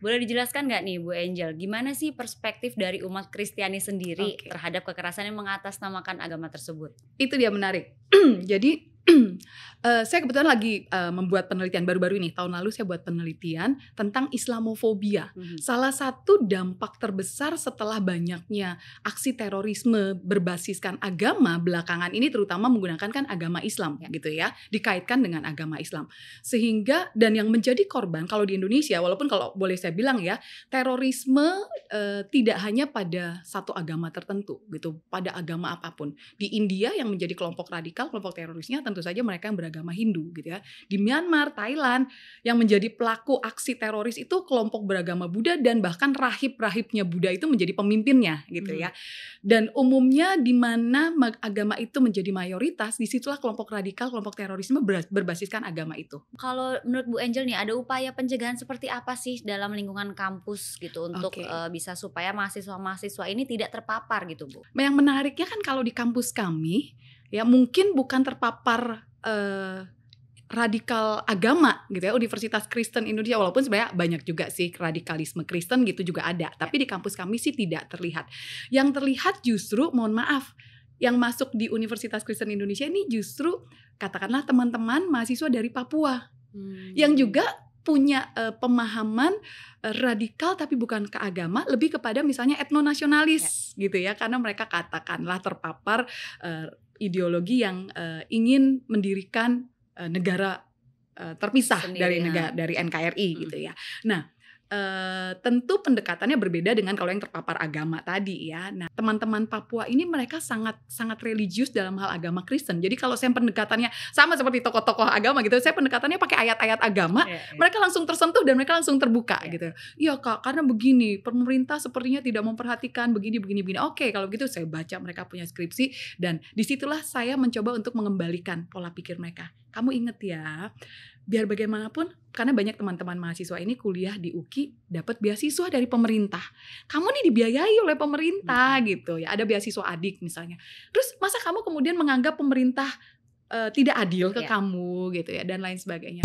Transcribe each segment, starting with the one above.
Boleh dijelaskan nggak nih Bu Angel, gimana sih perspektif dari umat Kristiani sendiri terhadap kekerasan yang mengatasnamakan agama tersebut? Itu dia menarik. Jadi saya kebetulan lagi membuat penelitian baru-baru ini. Tahun lalu saya buat penelitian tentang Islamofobia. Salah satu dampak terbesar setelah banyaknya aksi terorisme berbasiskan agama belakangan ini, terutama menggunakan kan agama Islam gitu ya, dikaitkan dengan agama Islam. Sehingga dan yang menjadi korban kalau di Indonesia, walaupun kalau boleh saya bilang ya, terorisme tidak hanya pada satu agama tertentu gitu, pada agama apapun. Di India yang menjadi kelompok radikal, kelompok terorisnya tentu saja mereka yang beragama Hindu gitu ya. Di Myanmar, Thailand yang menjadi pelaku aksi teroris itu kelompok beragama Buddha, dan bahkan rahib-rahibnya Buddha itu menjadi pemimpinnya gitu ya. Dan umumnya di mana agama itu menjadi mayoritas, disitulah kelompok radikal, kelompok terorisme berbasiskan agama itu. Kalau menurut Bu Angel nih, ada upaya pencegahan seperti apa sih dalam lingkungan kampus gitu untuk bisa supaya mahasiswa-mahasiswa ini tidak terpapar gitu Bu? Yang menariknya kan kalau di kampus kami ya mungkin bukan terpapar radikal agama gitu ya, Universitas Kristen Indonesia, walaupun sebenarnya banyak juga sih radikalisme Kristen gitu juga ada, tapi di kampus kami sih tidak terlihat. Yang terlihat justru, mohon maaf, yang masuk di Universitas Kristen Indonesia ini justru katakanlah teman-teman mahasiswa dari Papua yang juga punya pemahaman radikal tapi bukan ke agama, lebih kepada misalnya etnonasionalis gitu ya, karena mereka katakanlah terpapar ideologi yang ingin mendirikan negara terpisah sendiri, dari NKRI gitu ya. Nah, tentu pendekatannya berbeda dengan kalau yang terpapar agama tadi ya. Nah, teman-teman Papua ini mereka sangat religius dalam hal agama Kristen. Jadi kalau saya pendekatannya sama seperti tokoh-tokoh agama gitu, saya pendekatannya pakai ayat-ayat agama, mereka langsung tersentuh dan mereka langsung terbuka gitu. Iya Kak, karena begini, pemerintah sepertinya tidak memperhatikan begini. Oke, kalau gitu saya baca mereka punya skripsi, dan disitulah saya mencoba untuk mengembalikan pola pikir mereka. Kamu inget ya, biar bagaimanapun, karena banyak teman-teman mahasiswa ini kuliah di UKI dapat beasiswa dari pemerintah. Kamu nih dibiayai oleh pemerintah gitu ya. Ada beasiswa adik misalnya. Terus masa kamu kemudian menganggap pemerintah tidak adil ke kamu gitu ya, dan lain sebagainya.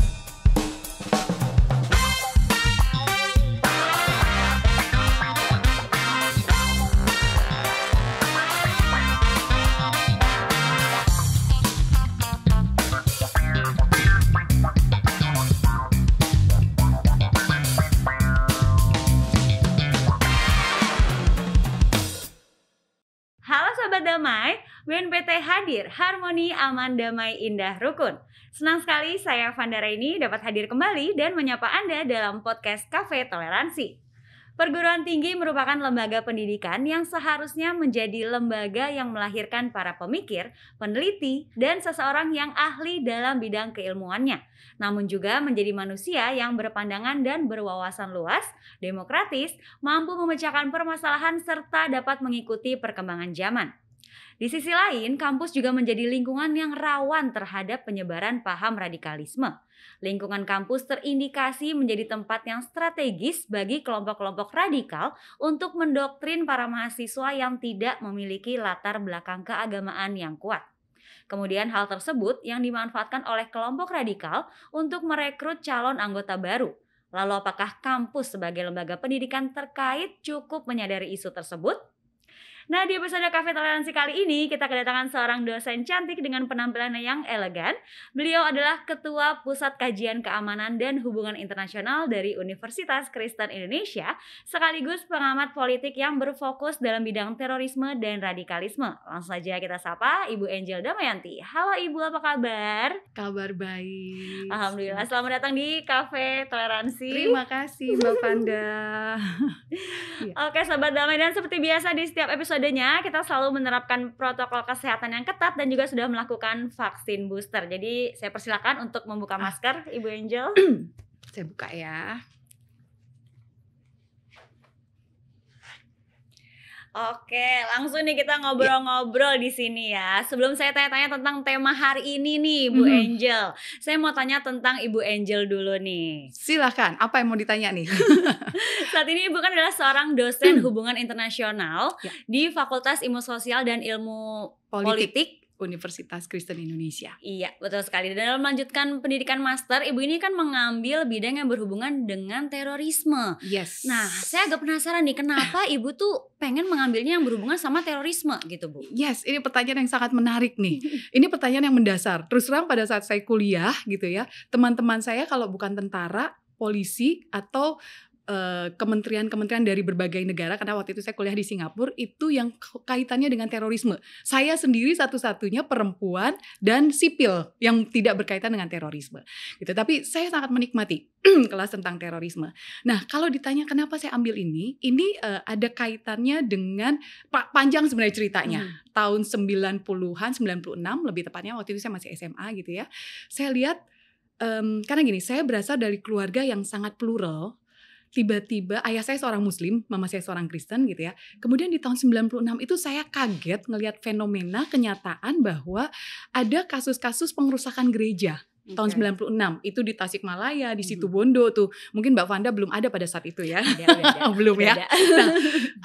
Sobat Damai, BNPT hadir, harmoni, aman, damai, indah, rukun. Senang sekali saya Vandara ini dapat hadir kembali dan menyapa Anda dalam podcast Cafe Toleransi. Perguruan tinggi merupakan lembaga pendidikan yang seharusnya menjadi lembaga yang melahirkan para pemikir, peneliti, dan seseorang yang ahli dalam bidang keilmuannya. Namun juga menjadi manusia yang berpandangan dan berwawasan luas, demokratis, mampu memecahkan permasalahan serta dapat mengikuti perkembangan zaman. Di sisi lain, kampus juga menjadi lingkungan yang rawan terhadap penyebaran paham radikalisme. Lingkungan kampus terindikasi menjadi tempat yang strategis bagi kelompok-kelompok radikal untuk mendoktrin para mahasiswa yang tidak memiliki latar belakang keagamaan yang kuat. Kemudian hal tersebut yang dimanfaatkan oleh kelompok radikal untuk merekrut calon anggota baru. Lalu apakah kampus sebagai lembaga pendidikan terkait cukup menyadari isu tersebut? Nah, di episode Cafe Toleransi kali ini kita kedatangan seorang dosen cantik dengan penampilan yang elegan. Beliau adalah Ketua Pusat Kajian Keamanan dan Hubungan Internasional dari Universitas Kristen Indonesia, sekaligus pengamat politik yang berfokus dalam bidang terorisme dan radikalisme. Langsung saja kita sapa Ibu Angel Damayanti. Halo Ibu, apa kabar? Kabar baik. Alhamdulillah, selamat datang di Cafe Toleransi. Terima kasih Mbak Vanda. Oke Sobat Damai, dan seperti biasa di setiap episodenya kita selalu menerapkan protokol kesehatan yang ketat dan juga sudah melakukan vaksin booster. Jadi saya persilakan untuk membuka masker Ibu Angel. Saya buka ya. Oke, langsung nih kita ngobrol-ngobrol di sini ya. Sebelum saya tanya-tanya tentang tema hari ini nih, Bu Angel, saya mau tanya tentang Ibu Angel dulu nih. Silakan, apa yang mau ditanya nih? Saat ini Ibu kan adalah seorang dosen hubungan internasional di Fakultas Ilmu Sosial dan Ilmu Politik Universitas Kristen Indonesia. Iya, betul sekali. Dan dalam melanjutkan pendidikan master, Ibu ini kan mengambil bidang yang berhubungan dengan terorisme. Yes. Nah, saya agak penasaran nih, kenapa Ibu tuh pengen mengambilnya yang berhubungan sama terorisme gitu, Bu? Yes, ini pertanyaan yang sangat menarik nih. Ini pertanyaan yang mendasar. Terus terang pada saat saya kuliah gitu ya, teman-teman saya kalau bukan tentara, polisi, atau kementerian-kementerian dari berbagai negara, karena waktu itu saya kuliah di Singapura, itu yang kaitannya dengan terorisme. Saya sendiri satu-satunya perempuan dan sipil yang tidak berkaitan dengan terorisme gitu. Tapi saya sangat menikmati kelas tentang terorisme. Nah, kalau ditanya kenapa saya ambil ini ada kaitannya dengan panjang sebenarnya ceritanya. Tahun 90-an, 96 lebih tepatnya, waktu itu saya masih SMA gitu ya. Saya lihat karena gini, saya berasal dari keluarga yang sangat plural. Tiba-tiba ayah saya seorang muslim, mama saya seorang Kristen gitu ya. Kemudian di tahun 96 itu saya kaget ngelihat fenomena kenyataan bahwa ada kasus-kasus pengerusakan gereja. Tahun 96 itu di Tasikmalaya, di Situbondo tuh. Mungkin Mbak Vanda belum ada pada saat itu ya. Ada. Belum ya. Nah,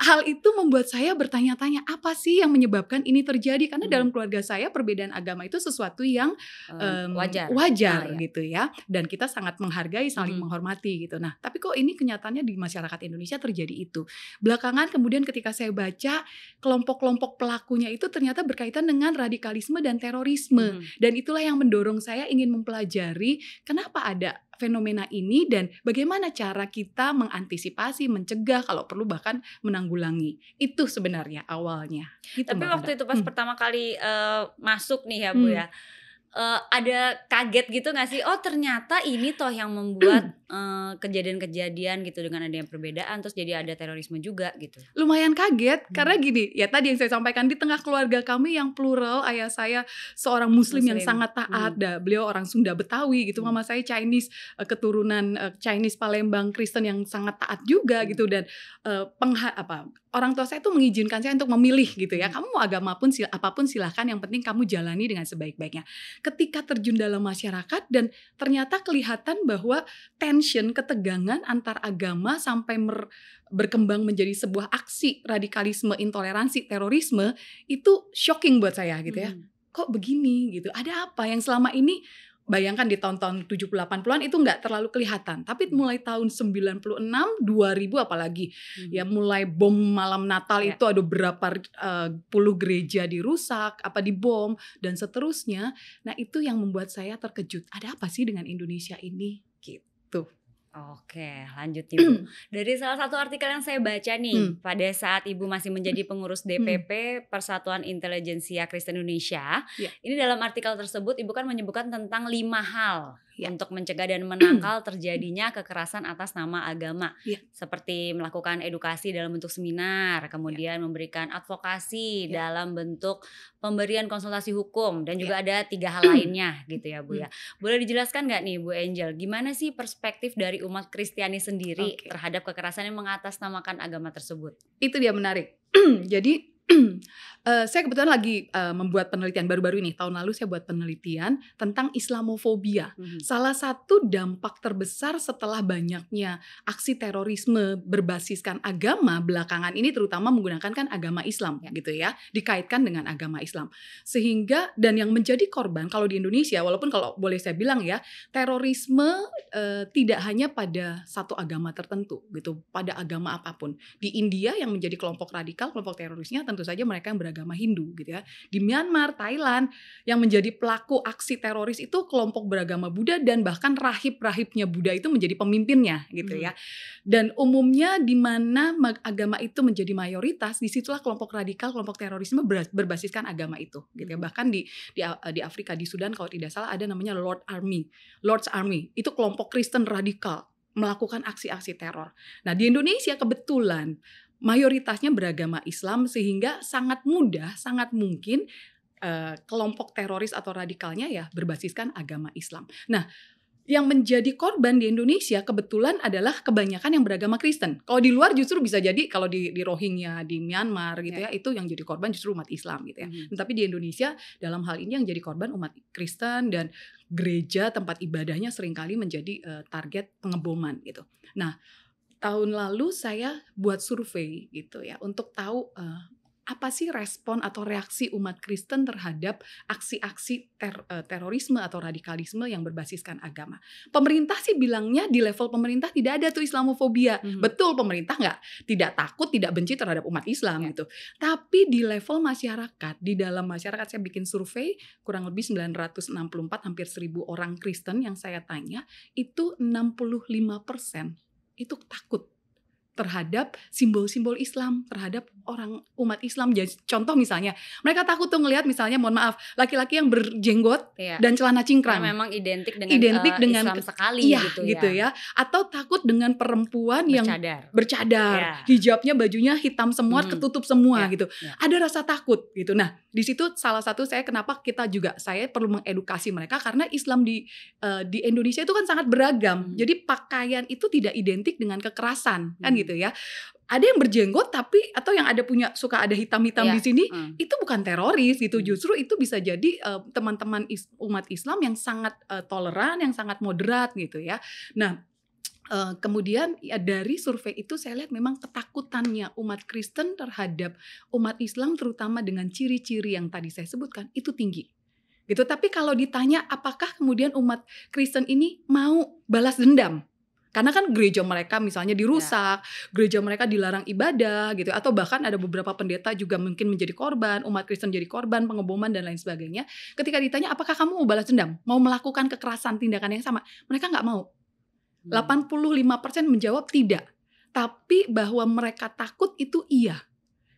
hal itu membuat saya bertanya-tanya apa sih yang menyebabkan ini terjadi, karena dalam keluarga saya perbedaan agama itu sesuatu yang wajar gitu ya, dan kita sangat menghargai, saling menghormati gitu. Nah, tapi kok ini kenyataannya di masyarakat Indonesia terjadi itu. Belakangan kemudian ketika saya baca kelompok-kelompok pelakunya itu ternyata berkaitan dengan radikalisme dan terorisme, dan itulah yang mendorong saya ingin mempelajari kenapa ada fenomena ini dan bagaimana cara kita mengantisipasi, mencegah, kalau perlu bahkan menanggulangi. Itu sebenarnya awalnya. Gitu, tapi Mbak waktu Vanda. itu pas pertama kali masuk nih ya Bu ya, ada kaget gitu gak sih? Oh ternyata ini toh yang membuat kejadian-kejadian gitu dengan adanya perbedaan, terus jadi ada terorisme juga gitu. Lumayan kaget karena gini, ya tadi yang saya sampaikan, di tengah keluarga kami yang plural, ayah saya seorang muslim yang sangat taat, beliau orang Sunda Betawi gitu, mama saya Chinese, keturunan Chinese Palembang Kristen yang sangat taat juga gitu, dan orang tua saya tuh mengizinkan saya untuk memilih gitu ya, kamu mau agama pun apapun silahkan, yang penting kamu jalani dengan sebaik-baiknya. Ketika terjun dalam masyarakat dan ternyata kelihatan bahwa tension, ketegangan antar agama sampai berkembang menjadi sebuah aksi radikalisme, intoleransi, terorisme, itu shocking buat saya gitu ya. Kok begini gitu? Ada apa yang selama ini, bayangkan di tahun-tahun 70-80-an itu nggak terlalu kelihatan. Tapi mulai tahun 96, 2000 apalagi, ya mulai bom malam Natal itu ada berapa puluh gereja dirusak, dibom, dan seterusnya. Nah itu yang membuat saya terkejut. Ada apa sih dengan Indonesia ini? Gitu. Oke, lanjut Ibu. Dari salah satu artikel yang saya baca nih, pada saat Ibu masih menjadi pengurus DPP Persatuan Intelijensia Kristen Indonesia, ini dalam artikel tersebut Ibu kan menyebutkan tentang 5 hal untuk mencegah dan menangkal terjadinya kekerasan atas nama agama, seperti melakukan edukasi dalam bentuk seminar, kemudian memberikan advokasi dalam bentuk pemberian konsultasi hukum, dan juga ada 3 hal lainnya gitu ya Bu ya. Boleh dijelaskan nggak nih Bu Angel, gimana sih perspektif dari umat Kristiani sendiri terhadap kekerasan yang mengatasnamakan agama tersebut? Itu dia menarik. Jadi saya kebetulan lagi membuat penelitian baru-baru ini. Tahun lalu saya buat penelitian tentang Islamofobia. Salah satu dampak terbesar setelah banyaknya aksi terorisme berbasiskan agama belakangan ini, terutama menggunakan kan agama Islam gitu ya, dikaitkan dengan agama Islam. Sehingga, dan yang menjadi korban kalau di Indonesia, walaupun kalau boleh saya bilang ya, terorisme tidak hanya pada satu agama tertentu gitu, pada agama apapun. Di India yang menjadi kelompok radikal, kelompok terorisnya tentu saja mereka yang beragama Hindu gitu ya. Di Myanmar, Thailand, yang menjadi pelaku aksi teroris itu kelompok beragama Buddha, dan bahkan rahib-rahibnya Buddha itu menjadi pemimpinnya gitu ya. Dan umumnya di mana agama itu menjadi mayoritas, disitulah kelompok radikal, kelompok terorisme berbasiskan agama itu gitu ya. Bahkan di Afrika, di Sudan kalau tidak salah ada namanya Lord's Army. Itu kelompok Kristen radikal melakukan aksi-aksi teror. Nah, di Indonesia kebetulan mayoritasnya beragama Islam, sehingga sangat mudah, sangat mungkin kelompok teroris atau radikalnya ya berbasiskan agama Islam. Nah, yang menjadi korban di Indonesia kebetulan adalah kebanyakan yang beragama Kristen. Kalau di luar justru bisa jadi, kalau di Rohingya, di Myanmar gitu ya, itu yang jadi korban justru umat Islam gitu ya. Tapi di Indonesia dalam hal ini yang jadi korban umat Kristen, dan gereja tempat ibadahnya seringkali menjadi target pengeboman gitu. Nah, tahun lalu saya buat survei gitu ya untuk tahu apa sih respon atau reaksi umat Kristen terhadap aksi-aksi terorisme atau radikalisme yang berbasiskan agama. Pemerintah sih bilangnya di level pemerintah tidak ada tuh Islamofobia. Betul, pemerintah tidak takut, tidak benci terhadap umat Islam gitu. Tapi di level masyarakat, di dalam masyarakat saya bikin survei kurang lebih 964, hampir 1000 orang Kristen yang saya tanya, itu 65% itu takut terhadap simbol-simbol Islam, terhadap orang umat Islam. Jadi contoh misalnya, mereka takut tuh ngelihat misalnya, mohon maaf, laki-laki yang berjenggot dan celana cingkrang. Karena memang identik dengan Islam sekali gitu ya. Atau takut dengan perempuan yang bercadar, ya. Hijabnya, bajunya hitam semua, ketutup semua gitu. Ada rasa takut gitu. Nah, di situ salah satu saya kenapa saya perlu mengedukasi mereka, karena Islam di Indonesia itu kan sangat beragam. Jadi pakaian itu tidak identik dengan kekerasan, kan gitu ya. Ada yang berjenggot atau yang suka ada hitam-hitam di sini, itu bukan teroris gitu. Justru itu bisa jadi teman-teman umat Islam yang sangat toleran, yang sangat moderat gitu ya. Nah, kemudian dari survei itu saya lihat memang ketakutannya umat Kristen terhadap umat Islam, terutama dengan ciri-ciri yang tadi saya sebutkan, itu tinggi gitu. Tapi kalau ditanya apakah kemudian umat Kristen ini mau balas dendam, karena kan gereja mereka misalnya dirusak, gereja mereka dilarang ibadah gitu, atau bahkan ada beberapa pendeta juga mungkin menjadi korban, umat Kristen jadi korban pengeboman dan lain sebagainya. Ketika ditanya apakah kamu mau balas dendam, mau melakukan kekerasan, tindakan yang sama, mereka nggak mau. 85% menjawab tidak, tapi bahwa mereka takut itu iya.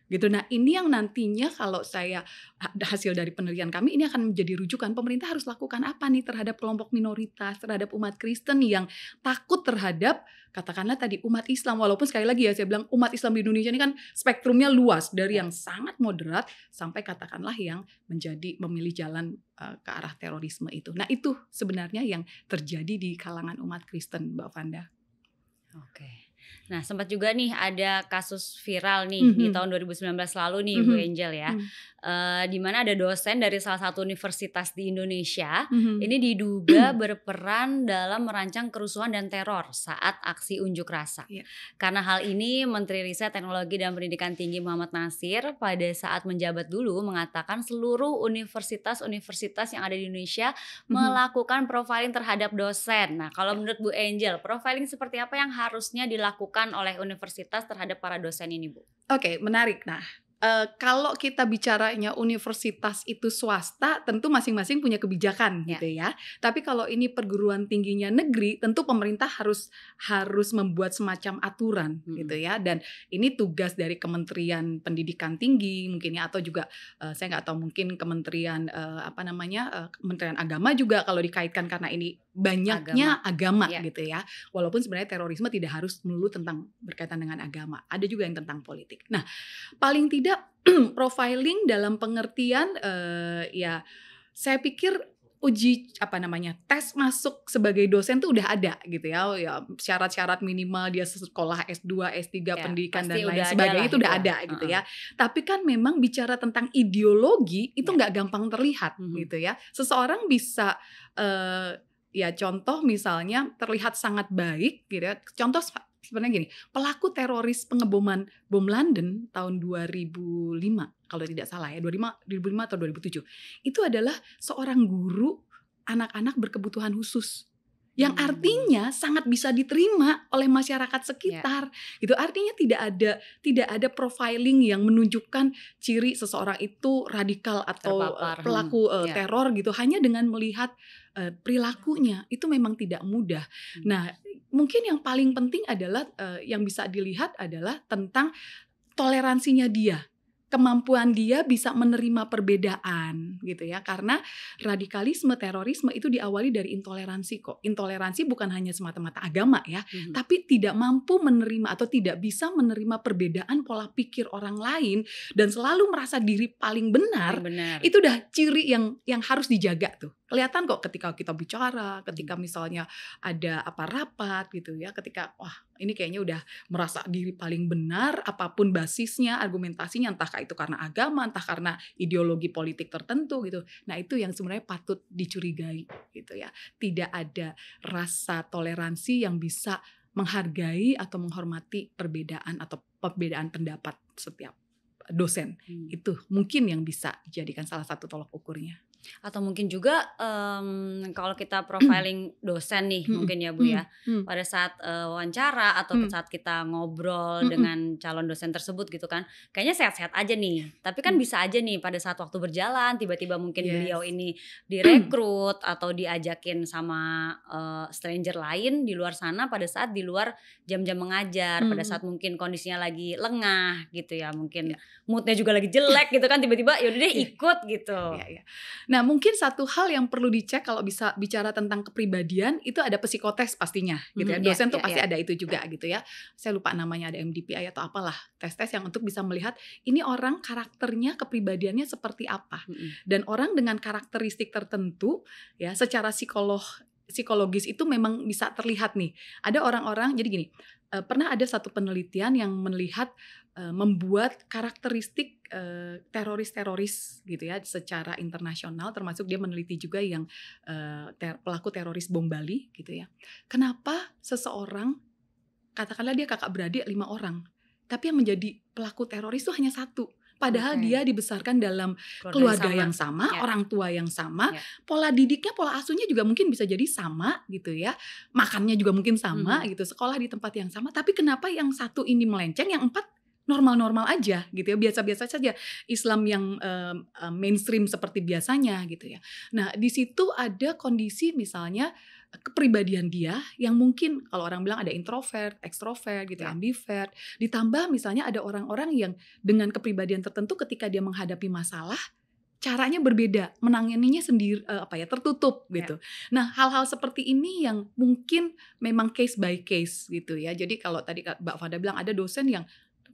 Gitu. Nah, ini yang nantinya kalau hasil dari penelitian kami ini akan menjadi rujukan, pemerintah harus lakukan apa nih terhadap kelompok minoritas, terhadap umat Kristen yang takut terhadap katakanlah tadi umat Islam. Walaupun sekali lagi ya saya bilang umat Islam di Indonesia ini kan spektrumnya luas, dari yang sangat moderat sampai katakanlah yang memilih jalan ke arah terorisme itu. Nah, itu sebenarnya yang terjadi di kalangan umat Kristen, Mbak Vanda. Oke. Nah, sempat juga nih ada kasus viral nih di tahun 2019 lalu nih, Bu Angel ya. Di mana ada dosen dari salah satu universitas di Indonesia ini diduga berperan dalam merancang kerusuhan dan teror saat aksi unjuk rasa. Karena hal ini, Menteri Riset, Teknologi dan Pendidikan Tinggi Muhammad Nasir pada saat menjabat dulu mengatakan seluruh universitas-universitas yang ada di Indonesia melakukan profiling terhadap dosen. Nah, kalau menurut Bu Angel, profiling seperti apa yang harusnya dilakukan oleh universitas terhadap para dosen ini, Bu? Oke, menarik. Nah, kalau kita bicaranya universitas itu swasta, tentu masing-masing punya kebijakan gitu ya. Tapi kalau ini perguruan tingginya negeri, tentu pemerintah harus membuat semacam aturan gitu ya. Dan ini tugas dari Kementerian Pendidikan Tinggi mungkin ya, atau juga saya nggak tahu, mungkin Kementerian Kementerian Agama juga kalau dikaitkan, karena ini banyaknya agama gitu ya. Walaupun sebenarnya terorisme tidak harus melulu berkaitan dengan agama, ada juga yang tentang politik. Nah, paling tidak profiling dalam pengertian saya pikir tes masuk sebagai dosen tuh udah ada gitu ya. Syarat-syarat minimal dia sekolah S2, S3 pendidikan dan lain sebagainya itu udah ada gitu ya. Tapi kan memang bicara tentang ideologi itu nggak gampang terlihat gitu ya. Seseorang bisa contoh misalnya terlihat sangat baik gitu ya. Contoh sebenarnya gini, pelaku teroris pengeboman bom London tahun 2005 kalau tidak salah ya, 2005 atau 2007, itu adalah seorang guru anak-anak berkebutuhan khusus. Yang artinya sangat bisa diterima oleh masyarakat sekitar. Gitu. Artinya tidak ada profiling yang menunjukkan ciri seseorang itu radikal atau pelaku teror gitu. Hanya dengan melihat perilakunya itu memang tidak mudah. Nah, mungkin yang paling penting adalah yang bisa dilihat adalah tentang toleransinya dia. Kemampuan dia bisa menerima perbedaan gitu ya, karena radikalisme, terorisme itu diawali dari intoleransi kok. Intoleransi bukan hanya semata-mata agama ya, tapi tidak mampu menerima atau tidak bisa menerima perbedaan pola pikir orang lain dan selalu merasa diri paling benar. Itu udah ciri yang harus dijaga tuh. Kelihatan kok ketika kita bicara, ketika misalnya ada rapat gitu ya, ketika ini kayaknya udah merasa diri paling benar, apapun basisnya, argumentasinya, entah itu karena agama, entah karena ideologi politik tertentu gitu. Nah, itu yang sebenarnya patut dicurigai gitu ya. Tidak ada rasa toleransi yang bisa menghargai atau menghormati perbedaan atau perbedaan pendapat setiap dosen. Itu mungkin yang bisa dijadikan salah satu tolok ukurnya. Atau mungkin juga kalau kita profiling dosen nih mungkin ya Bu ya, pada saat wawancara atau saat kita ngobrol dengan calon dosen tersebut gitu kan, kayaknya sehat-sehat aja nih, tapi kan bisa aja nih pada saat waktu berjalan tiba-tiba mungkin beliau ini direkrut atau diajakin sama stranger lain di luar sana pada saat di luar jam-jam mengajar, pada saat mungkin kondisinya lagi lengah gitu ya, mungkin moodnya juga lagi jelek gitu kan, tiba-tiba yaudah deh ikut gitu. Nah, mungkin satu hal yang perlu dicek kalau bisa bicara tentang kepribadian itu ada psikotes pastinya gitu ya. Dosen tuh pasti ada itu juga gitu ya. Saya lupa namanya, ada MDPI atau apalah, tes-tes yang untuk bisa melihat ini orang karakternya, kepribadiannya seperti apa. Dan orang dengan karakteristik tertentu ya secara psikologis itu memang bisa terlihat nih. Ada orang-orang, jadi gini, pernah ada satu penelitian yang melihat membuat karakteristik teroris-teroris gitu ya secara internasional, termasuk dia meneliti juga yang pelaku teroris bom Bali gitu ya. Kenapa seseorang, katakanlah dia kakak beradik 5 orang, tapi yang menjadi pelaku teroris itu hanya 1. Padahal dia dibesarkan dalam keluarga yang sama, orang tua yang sama, pola didiknya, pola asuhnya juga mungkin bisa jadi sama gitu ya, makannya juga mungkin sama gitu, sekolah di tempat yang sama, tapi kenapa yang 1 ini melenceng, yang 4 normal-normal aja gitu ya, biasa-biasa saja, Islam yang mainstream seperti biasanya gitu ya. Nah di situ ada kondisi misalnya kepribadian dia yang mungkin kalau orang bilang ada introvert, ekstrovert gitu, ambivert, ditambah misalnya ada orang-orang yang dengan kepribadian tertentu ketika dia menghadapi masalah caranya berbeda, menanganinya sendiri tertutup gitu. Nah, hal-hal seperti ini yang mungkin memang case by case gitu ya. Jadi kalau tadi Mbak Fanda bilang ada dosen yang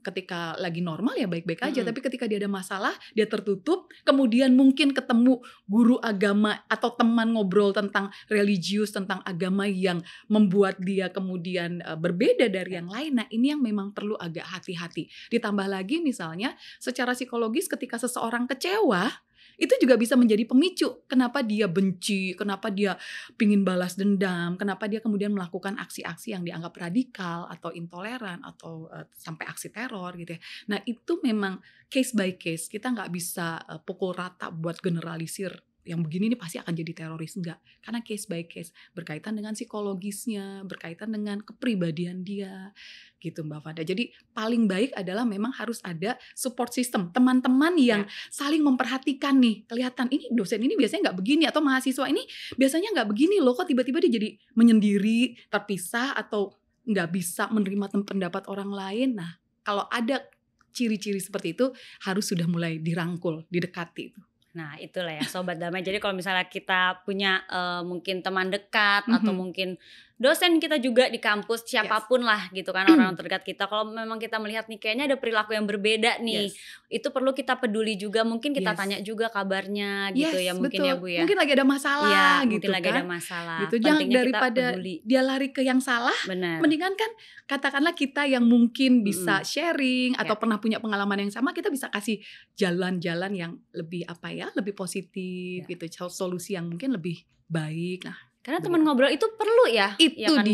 ketika lagi normal ya baik-baik aja, tapi ketika dia ada masalah dia tertutup, kemudian mungkin ketemu guru agama atau teman ngobrol tentang religius, tentang agama yang membuat dia kemudian berbeda dari yang lain. Nah ini yang memang perlu agak hati-hati. Ditambah lagi misalnya secara psikologis ketika seseorang kecewa, itu juga bisa menjadi pemicu kenapa dia benci, kenapa dia pingin balas dendam, kenapa dia kemudian melakukan aksi-aksi yang dianggap radikal atau intoleran atau sampai aksi teror gitu ya. Nah itu memang case by case, kita nggak bisa pukul rata buat generalisir yang begini nih pasti akan jadi teroris, enggak, karena case by case, berkaitan dengan psikologisnya, berkaitan dengan kepribadian dia gitu Mbak Fanda. Jadi paling baik adalah memang harus ada support system, teman-teman yang saling memperhatikan nih, kelihatan ini dosen ini biasanya nggak begini, atau mahasiswa ini biasanya nggak begini loh, kok tiba-tiba dia jadi menyendiri, terpisah, atau nggak bisa menerima pendapat orang lain. Nah kalau ada ciri-ciri seperti itu harus sudah mulai dirangkul, didekati itu. Nah itulah ya Sobat Damai. Jadi kalau misalnya kita punya mungkin teman dekat atau mungkin dosen kita juga di kampus, siapapun lah gitu kan, orang terdekat kita, kalau memang kita melihat nih kayaknya ada perilaku yang berbeda nih, itu perlu kita peduli juga, mungkin kita tanya juga kabarnya gitu ya, mungkin betul. Ya Bu ya, mungkin lagi ada masalah gitu mungkin lagi kan, ada masalah gitu. Jangan daripada dia lari ke yang salah, mendingan kan katakanlah kita yang mungkin bisa sharing atau pernah punya pengalaman yang sama, kita bisa kasih jalan-jalan yang lebih lebih positif gitu, solusi yang mungkin lebih baik. Nah karena teman ngobrol itu perlu ya. Itu ya kan,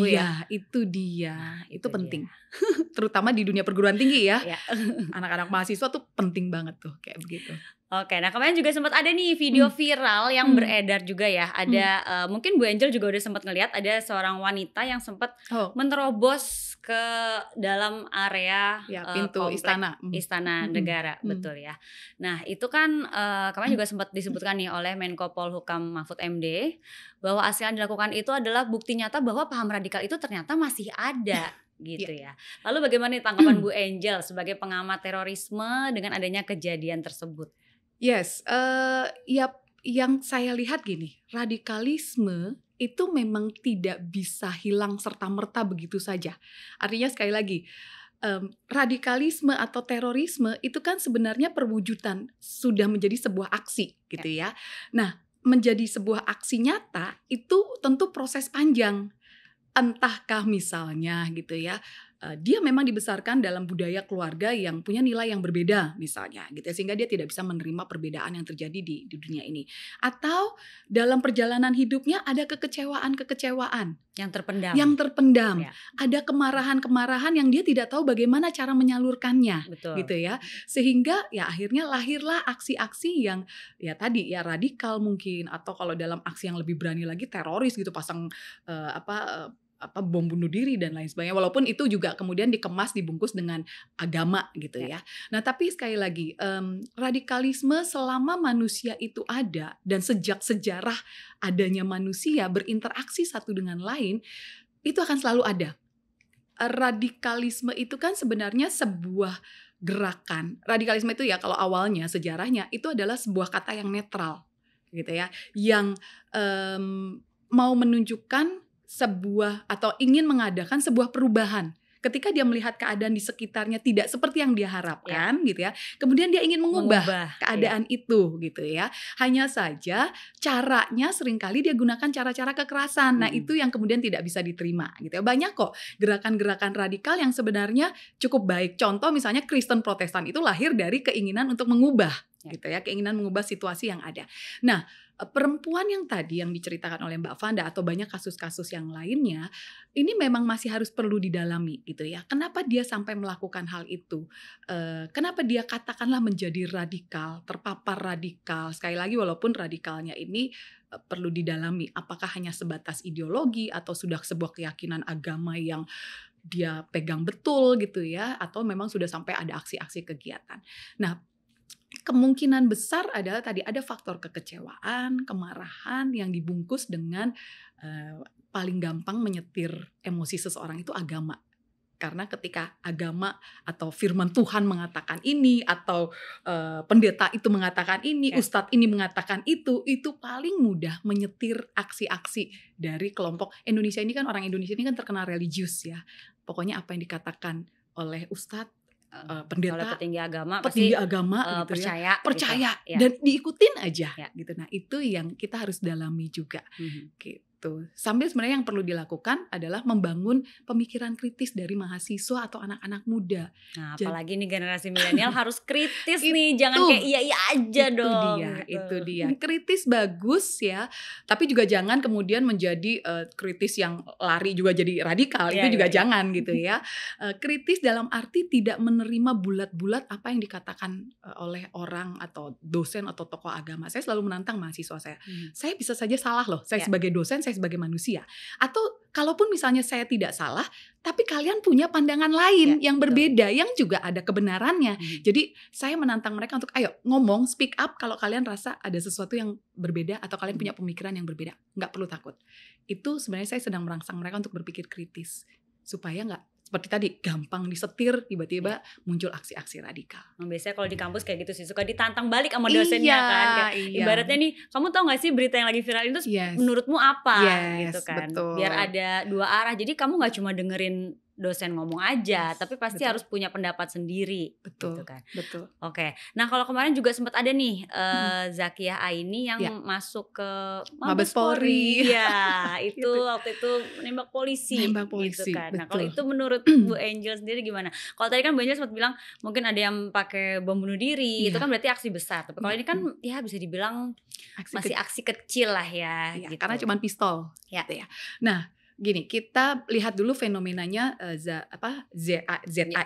itu dia, itu penting. Terutama di dunia perguruan tinggi ya. Anak-anak mahasiswa tuh penting banget tuh kayak begitu. Oke, nah kemarin juga sempat ada nih video viral yang beredar juga ya. Ada mungkin Bu Angel juga udah sempat ngelihat, ada seorang wanita yang sempat menerobos ke dalam area pintu istana negara, betul ya. Nah itu kan kemarin juga sempat disebutkan nih oleh Menko Polhukam Mahfud MD bahwa aksi yang dilakukan itu adalah bukti nyata bahwa paham radikal itu ternyata masih ada. Gitu ya. Lalu bagaimana tanggapan Bu Angel sebagai pengamat terorisme dengan adanya kejadian tersebut? Yes, yang saya lihat gini, radikalisme itu memang tidak bisa hilang serta-merta begitu saja. Artinya sekali lagi, radikalisme atau terorisme itu kan sebenarnya perwujudan sudah menjadi sebuah aksi gitu ya. Nah, menjadi sebuah aksi nyata itu tentu proses panjang. Entahkah misalnya gitu ya, dia memang dibesarkan dalam budaya keluarga yang punya nilai yang berbeda misalnya gitu ya, sehingga dia tidak bisa menerima perbedaan yang terjadi di dunia ini. Atau dalam perjalanan hidupnya ada kekecewaan yang terpendam, Ya. ada kemarahan yang dia tidak tahu bagaimana cara menyalurkannya. Betul. Gitu ya, sehingga ya akhirnya lahirlah aksi-aksi yang ya tadi ya radikal mungkin, atau kalau dalam aksi yang lebih berani lagi teroris gitu, pasang bom bunuh diri dan lain sebagainya, walaupun itu juga kemudian dikemas dibungkus dengan agama gitu ya. Nah tapi sekali lagi radikalisme selama manusia itu ada dan sejak sejarah adanya manusia berinteraksi satu dengan lain, itu akan selalu ada. Radikalisme itu kan sebenarnya sebuah gerakan. Radikalisme itu ya kalau awalnya sejarahnya itu adalah sebuah kata yang netral gitu ya, yang mau menunjukkan sebuah atau ingin mengadakan sebuah perubahan. Ketika dia melihat keadaan di sekitarnya tidak seperti yang dia harapkan gitu ya, kemudian dia ingin mengubah keadaan itu gitu ya. Hanya saja caranya seringkali dia gunakan cara-cara kekerasan. Nah itu yang kemudian tidak bisa diterima gitu ya. Banyak kok gerakan-gerakan radikal yang sebenarnya cukup baik. Contoh misalnya Kristen Protestan itu lahir dari keinginan untuk mengubah gitu ya, keinginan mengubah situasi yang ada. Nah perempuan yang tadi yang diceritakan oleh Mbak Vanda atau banyak kasus-kasus yang lainnya, ini memang masih harus perlu didalami gitu ya. Kenapa dia sampai melakukan hal itu? Kenapa dia katakanlah menjadi radikal, terpapar radikal? Sekali lagi walaupun radikalnya ini perlu didalami. Apakah hanya sebatas ideologi atau sudah sebuah keyakinan agama yang dia pegang betul gitu ya? Atau memang sudah sampai ada aksi-aksi kegiatan. Nah, kemungkinan besar adalah tadi ada faktor kekecewaan, kemarahan yang dibungkus dengan paling gampang menyetir emosi seseorang itu agama. Karena ketika agama atau firman Tuhan mengatakan ini, atau pendeta itu mengatakan ini, ustadz ini mengatakan itu paling mudah menyetir aksi-aksi dari kelompok. Indonesia ini kan, orang Indonesia ini kan terkenal religius ya. Pokoknya apa yang dikatakan oleh ustadz, pendeta, petinggi agama gitu percaya gitu. Dan diikutin aja gitu. Nah itu yang kita harus dalami juga gitu. Sambil sebenarnya yang perlu dilakukan adalah membangun pemikiran kritis dari mahasiswa atau anak-anak muda. Nah apalagi nih generasi milenial harus kritis nih, jangan kayak iya aja dong. Itu dia. Kritis bagus ya, tapi juga jangan kemudian menjadi kritis yang lari juga jadi radikal. Itu juga jangan gitu ya. Kritis dalam arti tidak menerima bulat-bulat apa yang dikatakan oleh orang atau dosen atau tokoh agama. Saya selalu menantang mahasiswa saya. Saya bisa saja salah loh. Saya sebagai dosen, saya sebagai manusia. Atau kalaupun misalnya saya tidak salah, tapi kalian punya pandangan lain yang berbeda, yang juga ada kebenarannya. Jadi saya menantang mereka untuk ayo ngomong, speak up kalau kalian rasa ada sesuatu yang berbeda atau kalian punya pemikiran yang berbeda. Nggak perlu takut. Itu sebenarnya saya sedang merangsang mereka untuk berpikir kritis. Supaya nggak seperti tadi gampang disetir, tiba-tiba muncul aksi-aksi radikal. Biasanya kalau di kampus kayak gitu sih, suka ditantang balik sama dosennya kan. Ibaratnya nih, kamu tahu gak sih berita yang lagi viral itu menurutmu apa gitu kan. Betul. Biar ada dua arah. Jadi kamu gak cuma dengerin dosen ngomong aja, tapi pasti harus punya pendapat sendiri. Betul. Gitu kan. Betul. Oke. Nah kalau kemarin juga sempat ada nih Zakiyah Aini yang masuk ke Mabes Polri. Ya itu waktu itu nembak polisi gitu kan. Nah kalau itu menurut Bu Angel sendiri gimana? Kalau tadi kan Bu Angel sempat bilang mungkin ada yang pakai bom bunuh diri, itu kan berarti aksi besar. Tapi kalau ini kan ya bisa dibilang masih aksi kecil lah ya gitu. Karena cuma pistol gitu ya. Nah gini, kita lihat dulu fenomenanya ZA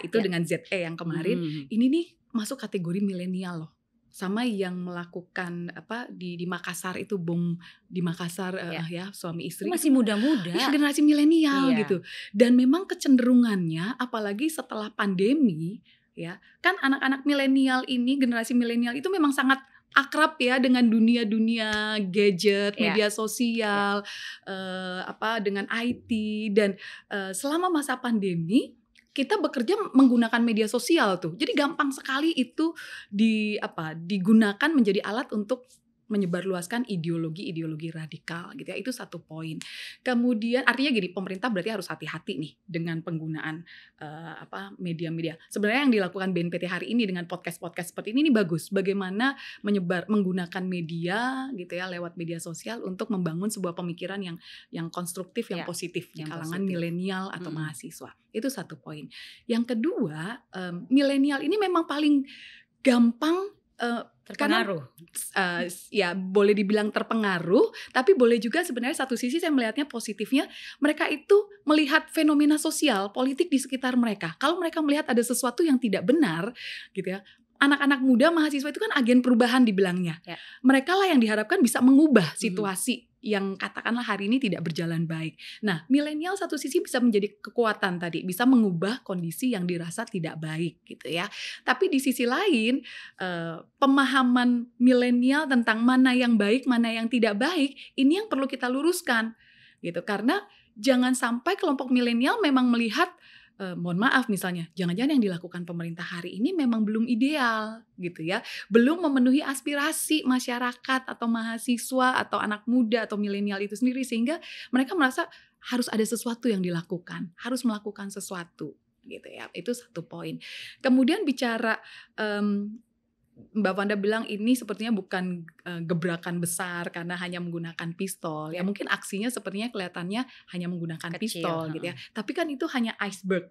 itu dengan ZE yang kemarin. Ini nih masuk kategori milenial loh. Sama yang melakukan di Makassar itu, bom di Makassar ya suami istri. Masih muda-muda. Ya generasi milenial gitu. Dan memang kecenderungannya apalagi setelah pandemi ya, kan anak-anak milenial ini, generasi milenial itu memang sangat akrab ya dengan dunia gadget, media sosial, dengan IT, dan selama masa pandemi kita bekerja menggunakan media sosial tuh. Jadi gampang sekali itu digunakan menjadi alat untuk menyebarluaskan ideologi radikal gitu ya. Itu satu poin. Kemudian artinya gini, pemerintah berarti harus hati-hati nih dengan penggunaan media-media. Sebenarnya yang dilakukan BNPT hari ini dengan podcast-podcast seperti ini bagus. Bagaimana menggunakan media gitu ya, lewat media sosial untuk membangun sebuah pemikiran yang konstruktif, yang positif di kalangan milenial atau mahasiswa. Itu satu poin. Yang kedua, milenial ini memang paling gampang terpengaruh. Ya boleh dibilang terpengaruh, tapi boleh juga sebenarnya satu sisi saya melihatnya positifnya, mereka itu melihat fenomena sosial politik di sekitar mereka. Kalau mereka melihat ada sesuatu yang tidak benar gitu ya, anak-anak muda mahasiswa itu kan agen perubahan dibilangnya. Ya. Mereka lah yang diharapkan bisa mengubah situasi yang katakanlah hari ini tidak berjalan baik. Nah, milenial satu sisi bisa menjadi kekuatan tadi, bisa mengubah kondisi yang dirasa tidak baik gitu ya. Tapi di sisi lain, pemahaman milenial tentang mana yang baik, mana yang tidak baik, ini yang perlu kita luruskan gitu. Karena jangan sampai kelompok milenial memang melihat mohon maaf misalnya, jangan-jangan yang dilakukan pemerintah hari ini memang belum ideal gitu ya, belum memenuhi aspirasi masyarakat atau mahasiswa atau anak muda atau milenial itu sendiri, sehingga mereka merasa harus ada sesuatu yang dilakukan, harus melakukan sesuatu gitu ya. Itu satu poin. Kemudian bicara Mbak Vanda bilang ini sepertinya bukan gebrakan besar karena hanya menggunakan pistol. Ya mungkin aksinya sepertinya kelihatannya hanya menggunakan pistol gitu ya. Tapi kan itu hanya iceberg,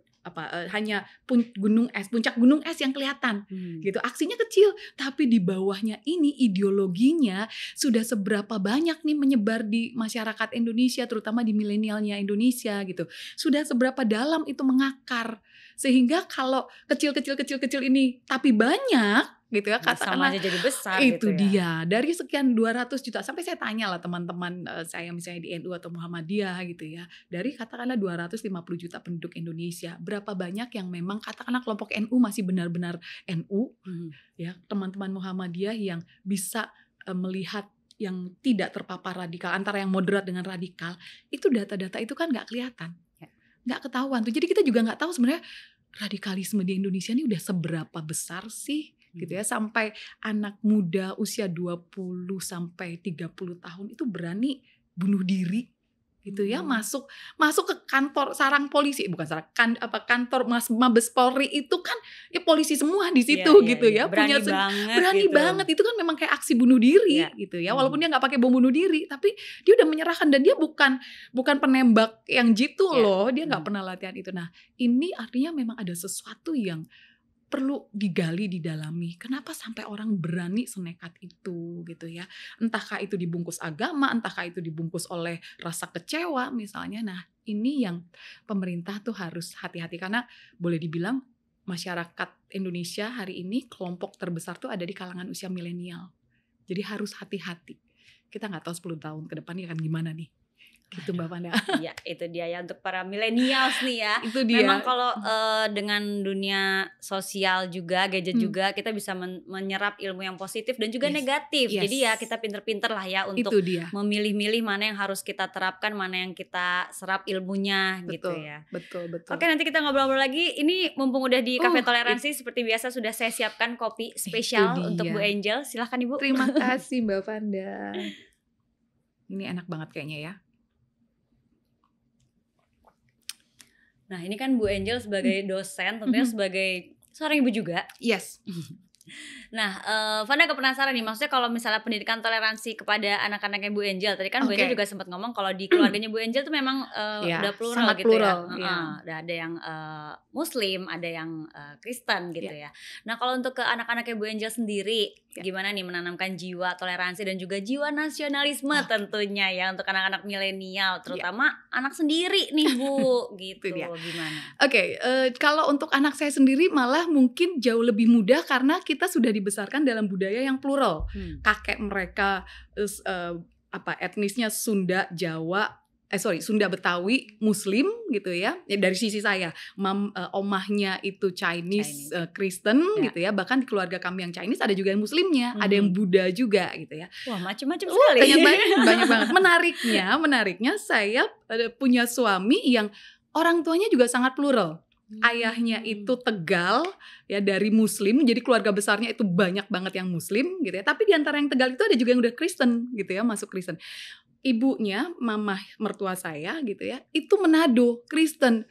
hanya puncak gunung es yang kelihatan gitu. Aksinya kecil, tapi di bawahnya ini ideologinya sudah seberapa banyak nih menyebar di masyarakat Indonesia, terutama di milenialnya Indonesia gitu. Sudah seberapa dalam itu mengakar, sehingga kalau kecil ini tapi banyak gitu ya, katakanlah jadi besar itu gitu ya. Dari sekian 200 juta, sampai saya tanya lah teman-teman saya misalnya di NU atau Muhammadiyah gitu ya, dari katakanlah 250 juta penduduk Indonesia, berapa banyak yang memang katakanlah kelompok NU masih benar-benar NU ya, teman-teman Muhammadiyah yang bisa melihat yang tidak terpapar radikal, antara yang moderat dengan radikal, itu data-data itu kan nggak kelihatan, nggak ketahuan tuh. Jadi kita juga nggak tahu sebenarnya radikalisme di Indonesia ini udah seberapa besar sih gitu ya, sampai anak muda usia 20 sampai 30 tahun itu berani bunuh diri gitu ya, masuk ke kantor sarang polisi, bukan sarang kantor Mabes Polri, itu kan ya polisi semua di situ gitu ya, berani banget itu kan memang kayak aksi bunuh diri gitu ya, walaupun dia nggak pakai bom bunuh diri, tapi dia udah menyerahkan, dan dia bukan penembak yang jitu loh, dia nggak pernah latihan itu. Nah, ini artinya memang ada sesuatu yang perlu digali, didalami. Kenapa sampai orang berani senekat itu gitu ya? Entahkah itu dibungkus agama, entahkah itu dibungkus oleh rasa kecewa misalnya. Nah, ini yang pemerintah tuh harus hati-hati, karena boleh dibilang masyarakat Indonesia hari ini kelompok terbesar tuh ada di kalangan usia milenial. Jadi harus hati-hati. Kita nggak tahu 10 tahun ke depan akan gimana nih. Gitu Mbak Vanda. Iya, itu dia ya untuk para millennials nih ya. Itu dia. Memang kalau dengan dunia sosial juga, gadget juga, kita bisa menyerap ilmu yang positif dan juga negatif. Jadi ya kita pinter-pinter lah ya untuk memilih-milih mana yang harus kita terapkan, mana yang kita serap ilmunya. Gitu ya. Betul. Oke, nanti kita ngobrol-ngobrol lagi. Ini mumpung udah di Cafe Toleransi, seperti biasa sudah saya siapkan kopi spesial untuk Bu Angel. Silahkan Ibu. Terima kasih Mbak Vanda. Ini enak banget kayaknya ya. Nah, ini kan Bu Angel sebagai dosen, tentunya sebagai seorang ibu juga. Yes. Nah, Vanda kepenasaran nih, maksudnya kalau misalnya pendidikan toleransi kepada anak-anaknya Bu Angel, tadi kan Bu Angel juga sempat ngomong kalau di keluarganya Bu Angel tuh memang udah plural gitu plural, ya. Ada yang Muslim, ada yang Kristen gitu ya. Nah, kalau untuk ke anak-anaknya Bu Angel sendiri, gimana nih menanamkan jiwa toleransi dan juga jiwa nasionalisme tentunya ya untuk anak-anak milenial, terutama anak sendiri nih Bu, gitu. Gimana? Oke, kalau untuk anak saya sendiri malah mungkin jauh lebih mudah karena kita sudah dibesarkan dalam budaya yang plural. Kakek mereka etnisnya Sunda, Jawa, Sunda Betawi, Muslim gitu ya. Dari sisi saya, omahnya itu Chinese. Kristen gitu ya. Bahkan di keluarga kami yang Chinese ada juga yang Muslimnya, ada yang Buddha juga gitu ya. Wah, macam-macam sekali. Banyak banget. Menariknya saya punya suami yang orang tuanya juga sangat plural. ayahnya itu Tegal ya, dari Muslim, jadi keluarga besarnya itu banyak banget yang Muslim gitu ya. Tapi di antara yang Tegal itu ada juga yang udah Kristen gitu ya, masuk Kristen. Ibunya, mama mertua saya gitu ya, itu Manado, Kristen.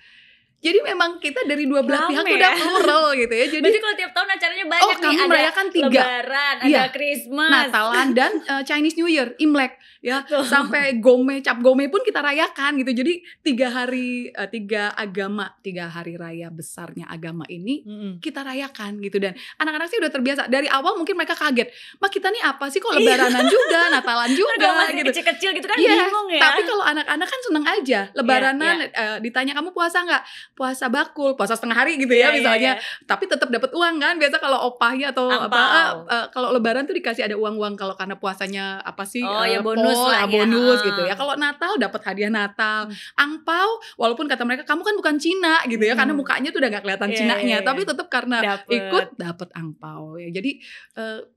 Jadi memang kita dari dua belah pihak Rame udah ya. plural gitu ya. Jadi Berarti kalau tiap tahun acaranya banyak nih, kami ada merayakan 3. Lebaran, Iya. ada Christmas, Natalan dan Chinese New Year, Imlek ya. Betul. Sampai Gome, Cap Gome pun kita rayakan gitu. Jadi 3 hari 3 agama, 3 hari raya besarnya agama ini kita rayakan gitu. Dan anak-anak sih udah terbiasa. Dari awal mungkin mereka kaget, "Ma, kita nih apa sih kok Lebaranan juga, Natalan Kan juga?" kalau masih gitu. kecil-kecil gitu kan Iya, bingung ya. tapi kalau anak-anak kan seneng aja. Lebaranan ditanya, "Kamu puasa nggak?" "Puasa bakul, puasa setengah hari," gitu ya misalnya. Tapi tetap dapat uang kan. Biasa kalau opahnya atau Angpau. kalau lebaran tuh dikasih ada uang-uang kalau karena puasanya apa sih? Ya bonus pol, lah ya. bonus gitu ya. Kalau Natal dapat hadiah Natal. Angpau, walaupun kata mereka kamu kan bukan Cina gitu ya, karena mukanya tuh udah nggak kelihatan Iya, Cinanya, iya, tapi tetap karena ikut dapat angpau ya. Jadi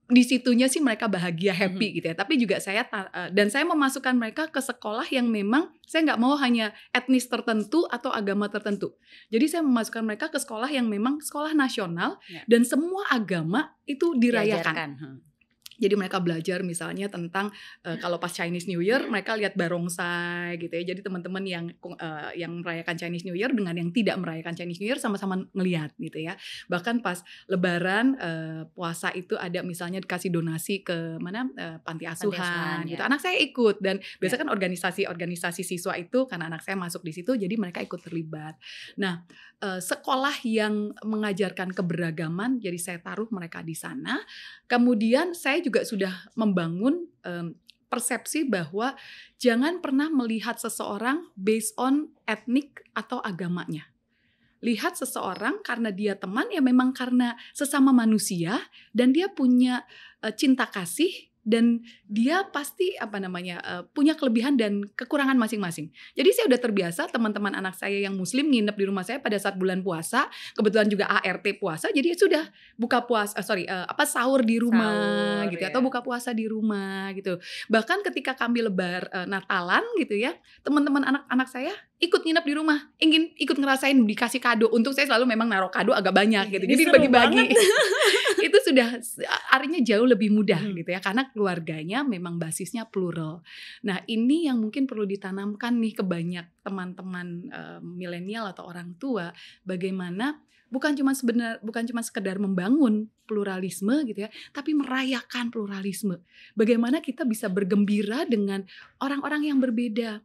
di situnya sih mereka bahagia, happy gitu ya. Tapi juga saya dan saya memasukkan mereka ke sekolah yang memang saya nggak mau hanya etnis tertentu atau agama tertentu. Jadi saya memasukkan mereka ke sekolah yang memang sekolah nasional dan semua agama itu dirayakan. Jadi mereka belajar misalnya tentang kalau pas Chinese New Year mereka lihat barongsai gitu ya. Jadi teman-teman yang merayakan Chinese New Year dengan yang tidak merayakan Chinese New Year sama-sama ngelihat gitu ya. Bahkan pas Lebaran puasa itu ada misalnya dikasih donasi ke mana panti asuhan gitu. Anak saya ikut dan biasanya kan organisasi siswa itu karena anak saya masuk di situ jadi mereka ikut terlibat. Nah, sekolah yang mengajarkan keberagaman jadi saya taruh mereka di sana. Kemudian saya juga sudah membangun persepsi bahwa jangan pernah melihat seseorang based on etnik atau agamanya. Lihat seseorang karena dia teman ya memang karena sesama manusia dan dia punya cinta kasih dan dia pasti punya kelebihan dan kekurangan masing-masing. Jadi saya udah terbiasa teman-teman anak saya yang muslim nginep di rumah saya pada saat bulan puasa, kebetulan juga ART puasa, jadi sudah buka sahur di rumah gitu ya, atau buka puasa di rumah gitu. Bahkan ketika kami Natalan gitu ya, teman-teman anak-anak saya ikut nginep di rumah, ingin ikut ngerasain dikasih kado. Untuk saya selalu memang naruh kado agak banyak gitu. Jadi bagi-bagi. Itu sudah artinya jauh lebih mudah gitu ya, karena keluarganya memang basisnya plural. Nah, ini yang mungkin perlu ditanamkan nih ke banyak teman-teman milenial atau orang tua, bagaimana bukan cuma sekedar membangun pluralisme gitu ya, tapi merayakan pluralisme. Bagaimana kita bisa bergembira dengan orang-orang yang berbeda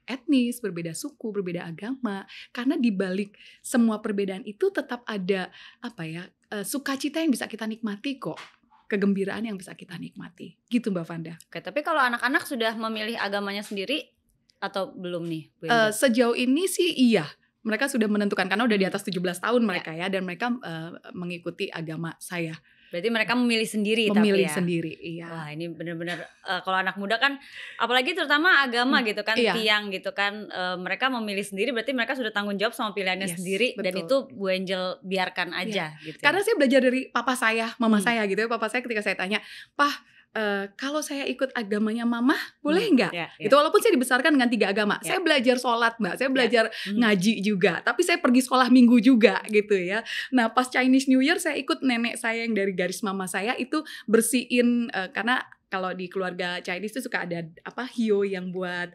etnis, berbeda suku, berbeda agama, karena di balik semua perbedaan itu tetap ada sukacita yang bisa kita nikmati kok, kegembiraan yang bisa kita nikmati, gitu Mbak Vanda. Oke, tapi kalau anak-anak sudah memilih agamanya sendiri atau belum nih? Sejauh ini sih iya, mereka sudah menentukan karena udah di atas 17 tahun mereka ya, dan mereka mengikuti agama saya. Berarti mereka memilih sendiri sendiri, iya. Wah, ini benar-benar kalau anak muda kan, apalagi terutama agama gitu kan, tiang gitu kan, mereka memilih sendiri, berarti mereka sudah tanggung jawab sama pilihannya sendiri, betul. Dan itu Bu Angel biarkan aja gitu. Karena saya belajar dari papa saya, mama saya gitu ya. Papa saya ketika saya tanya, "Pah, kalau saya ikut agamanya mama boleh nggak?" Gitu. Walaupun saya dibesarkan dengan 3 agama, saya belajar sholat Mbak, saya belajar ngaji juga, tapi saya pergi sekolah minggu juga gitu ya. Nah, pas Chinese New Year saya ikut nenek saya yang dari garis mama saya itu bersihin, karena kalau di keluarga Chinese itu suka ada hio yang buat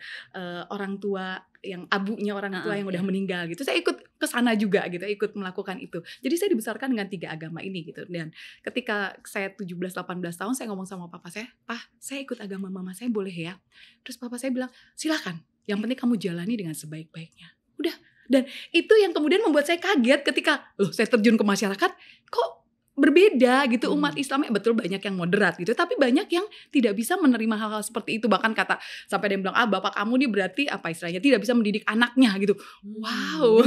orang tua, yang abunya orang tua yang udah meninggal gitu. Saya ikut ke sana juga gitu, ikut melakukan itu. Jadi saya dibesarkan dengan 3 agama ini gitu. Dan ketika saya 17-18 tahun saya ngomong sama papa saya, "Pah, saya ikut agama mama saya boleh ya?" Terus papa saya bilang, "Silakan. Yang penting kamu jalani dengan sebaik-baiknya." Udah. Dan itu yang kemudian membuat saya kaget ketika saya terjun ke masyarakat, kok berbeda gitu umat Islam, betul banyak yang moderat gitu, tapi banyak yang tidak bisa menerima hal-hal seperti itu. Bahkan sampai dia bilang, "Bapak kamu nih berarti istilahnya tidak bisa mendidik anaknya gitu." Wow.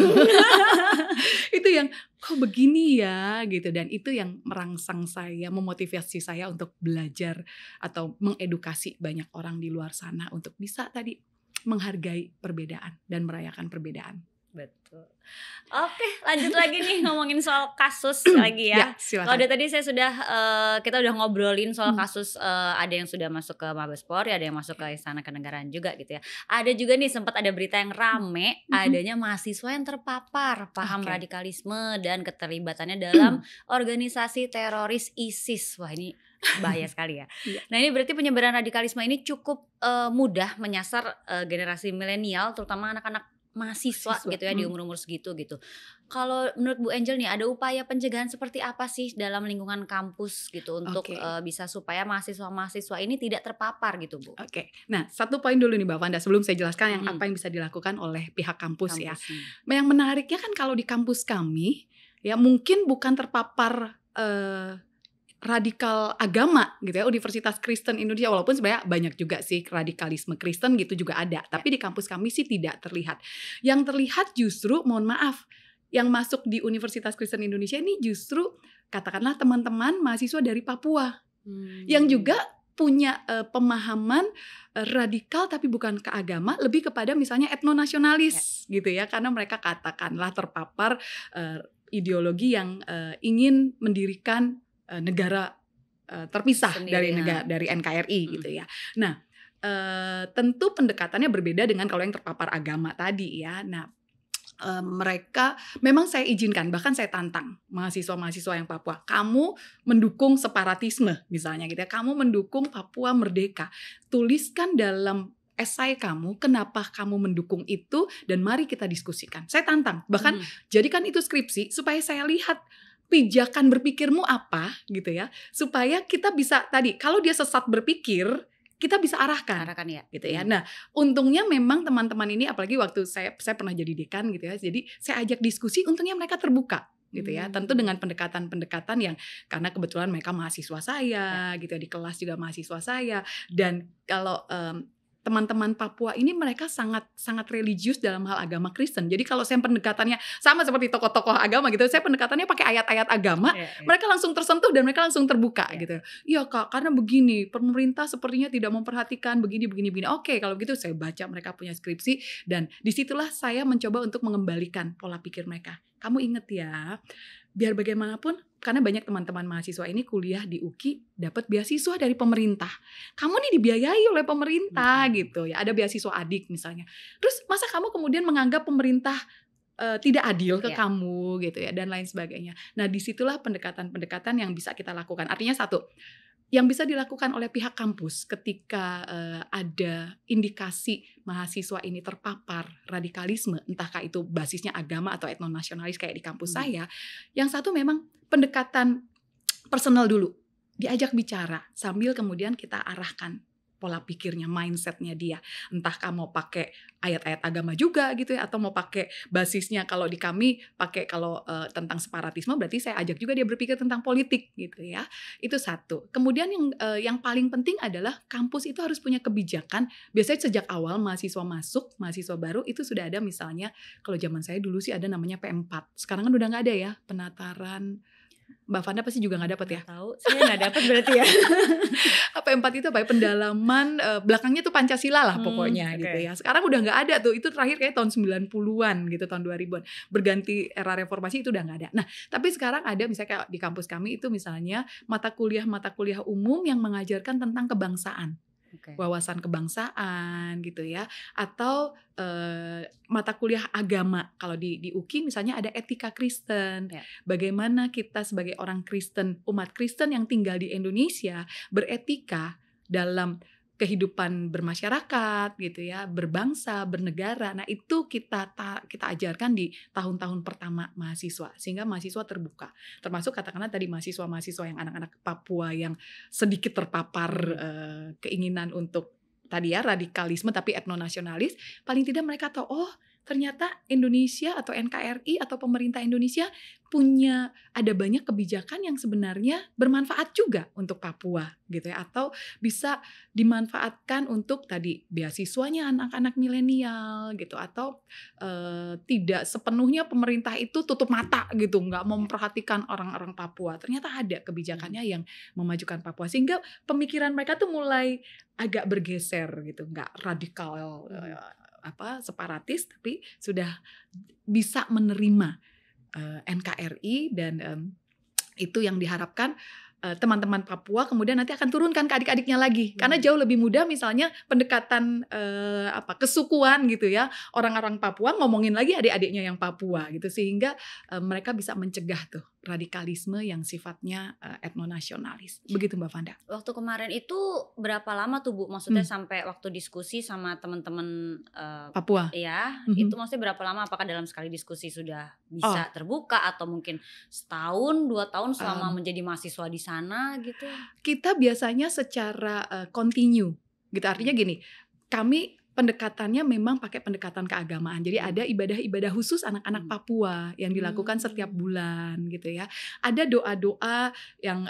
Itu yang kok begini ya gitu, dan itu yang merangsang saya, memotivasi saya untuk belajar atau mengedukasi banyak orang di luar sana untuk bisa tadi menghargai perbedaan dan merayakan perbedaan. Betul. Oke, lanjut lagi nih ngomongin soal kasus lagi ya. Silakan. Kalau tadi saya sudah kita udah ngobrolin soal kasus ada yang sudah masuk ke Mabes Polri, ada yang masuk ke Istana Kenegaraan juga gitu ya. Ada juga nih sempat ada berita yang rame adanya mahasiswa yang terpapar paham radikalisme dan keterlibatannya dalam organisasi teroris ISIS. Wah, ini bahaya sekali ya. Nah, ini berarti penyebaran radikalisme ini cukup mudah menyasar generasi milenial, terutama anak-anak mahasiswa gitu ya di umur-umur segitu gitu. Kalau menurut Bu Angel nih ada upaya pencegahan seperti apa sih dalam lingkungan kampus gitu untuk bisa supaya mahasiswa-mahasiswa ini tidak terpapar gitu, Bu? Nah, satu poin dulu nih Mbak Vanda sebelum saya jelaskan apa yang bisa dilakukan oleh pihak kampus ya. Yang menariknya kan kalau di kampus kami ya mungkin bukan terpapar radikal agama gitu ya, Universitas Kristen Indonesia, walaupun sebenarnya banyak juga sih radikalisme Kristen gitu juga ada, tapi di kampus kami sih tidak terlihat. Yang terlihat justru, mohon maaf, yang masuk di Universitas Kristen Indonesia ini justru katakanlah teman-teman mahasiswa dari Papua yang juga punya pemahaman radikal tapi bukan ke agama, lebih kepada misalnya etnonasionalis gitu ya, karena mereka katakanlah terpapar ideologi yang ingin mendirikan negara terpisah sendiri, dari NKRI gitu ya. Nah, tentu pendekatannya berbeda dengan kalau yang terpapar agama tadi ya. Nah, mereka memang saya izinkan, bahkan saya tantang mahasiswa-mahasiswa yang Papua, kamu mendukung separatisme misalnya gitu ya, kamu mendukung Papua merdeka, tuliskan dalam esai kamu kenapa kamu mendukung itu dan mari kita diskusikan. Saya tantang, bahkan jadikan itu skripsi supaya saya lihat pijakan berpikirmu apa gitu ya, supaya kita bisa tadi kalau dia sesat berpikir kita bisa arahkan ya gitu ya. Nah, untungnya memang teman-teman ini apalagi waktu saya pernah jadi dekan gitu ya. Jadi saya ajak diskusi, untungnya mereka terbuka gitu ya. Tentu dengan pendekatan-pendekatan yang karena kebetulan mereka mahasiswa saya gitu ya, di kelas juga mahasiswa saya, dan kalau teman-teman Papua ini mereka sangat religius dalam hal agama Kristen. Jadi kalau saya pendekatannya sama seperti tokoh-tokoh agama gitu, saya pendekatannya pakai ayat-ayat agama, mereka langsung tersentuh dan mereka langsung terbuka gitu. Iya Kak, karena begini, pemerintah sepertinya tidak memperhatikan begini. Oke, kalau gitu saya baca mereka punya skripsi dan disitulah saya mencoba untuk mengembalikan pola pikir mereka. Kamu inget ya, biar bagaimanapun, karena banyak teman-teman mahasiswa ini kuliah di UKI dapat beasiswa dari pemerintah. Kamu nih dibiayai oleh pemerintah gitu ya. Ada beasiswa adik misalnya. Terus masa kamu kemudian menganggap pemerintah tidak adil ke kamu gitu ya, dan lain sebagainya. Nah, disitulah pendekatan-pendekatan yang bisa kita lakukan. Artinya satu, yang bisa dilakukan oleh pihak kampus ketika ada indikasi mahasiswa ini terpapar radikalisme, entahkah itu basisnya agama atau etnonasionalis kayak di kampus saya, yang satu memang pendekatan personal dulu, diajak bicara sambil kemudian kita arahkan pola pikirnya, mindsetnya dia. Entah kamu mau pakai ayat-ayat agama juga gitu ya, atau mau pakai basisnya kalau di kami pakai kalau tentang separatisme, berarti saya ajak juga dia berpikir tentang politik gitu ya. Itu satu. Kemudian yang paling penting adalah kampus itu harus punya kebijakan. Biasanya sejak awal mahasiswa masuk, mahasiswa baru itu sudah ada misalnya, kalau zaman saya dulu sih ada namanya P4. Sekarang kan udah nggak ada ya, penataran. Mbak Vanda pasti juga nggak dapat ya? Tahu, saya nggak dapat berarti ya. P4 itu apa ya? Pendalaman belakangnya tuh Pancasila lah pokoknya gitu ya. Sekarang udah nggak ada tuh. Itu terakhir kayak tahun 90-an gitu, tahun 2000-an. Berganti era reformasi itu udah nggak ada. Nah, tapi sekarang ada misalnya kayak di kampus kami itu misalnya mata kuliah umum yang mengajarkan tentang kebangsaan. Wawasan kebangsaan gitu ya, atau mata kuliah agama. Kalau di UKI misalnya ada etika Kristen, bagaimana kita sebagai orang Kristen, umat Kristen yang tinggal di Indonesia beretika dalam kehidupan bermasyarakat gitu ya, berbangsa, bernegara. Nah, itu kita ajarkan di tahun-tahun pertama mahasiswa, sehingga mahasiswa terbuka. Termasuk katakanlah tadi mahasiswa-mahasiswa yang anak-anak Papua yang sedikit terpapar keinginan untuk tadi ya radikalisme tapi etnonasionalis, paling tidak mereka tahu, oh ternyata Indonesia atau NKRI atau pemerintah Indonesia ada banyak kebijakan yang sebenarnya bermanfaat juga untuk Papua gitu ya, atau bisa dimanfaatkan untuk tadi beasiswanya anak-anak milenial gitu, atau tidak sepenuhnya pemerintah itu tutup mata gitu, nggak mau memperhatikan orang-orang Papua. Ternyata ada kebijakannya yang memajukan Papua, sehingga pemikiran mereka tuh mulai agak bergeser gitu, nggak radikal separatis, tapi sudah bisa menerima NKRI dan itu yang diharapkan teman-teman Papua kemudian nanti akan turunkan ke adik-adiknya lagi karena jauh lebih mudah misalnya pendekatan kesukuan gitu ya, orang-orang Papua ngomongin lagi adik-adiknya yang Papua gitu sehingga mereka bisa mencegah tuh radikalisme yang sifatnya etnonasionalis. Begitu Mbak Vanda. Waktu kemarin itu berapa lama tuh Bu? Maksudnya sampai waktu diskusi sama teman-teman Papua. Ya, itu maksudnya berapa lama? Apakah dalam sekali diskusi sudah bisa terbuka atau mungkin setahun, 2 tahun selama menjadi mahasiswa di sana gitu? Kita biasanya secara continue gitu. Artinya gini, kami pendekatannya memang pakai pendekatan keagamaan. Jadi ada ibadah-ibadah khusus anak-anak Papua yang dilakukan setiap bulan gitu ya. Ada doa-doa yang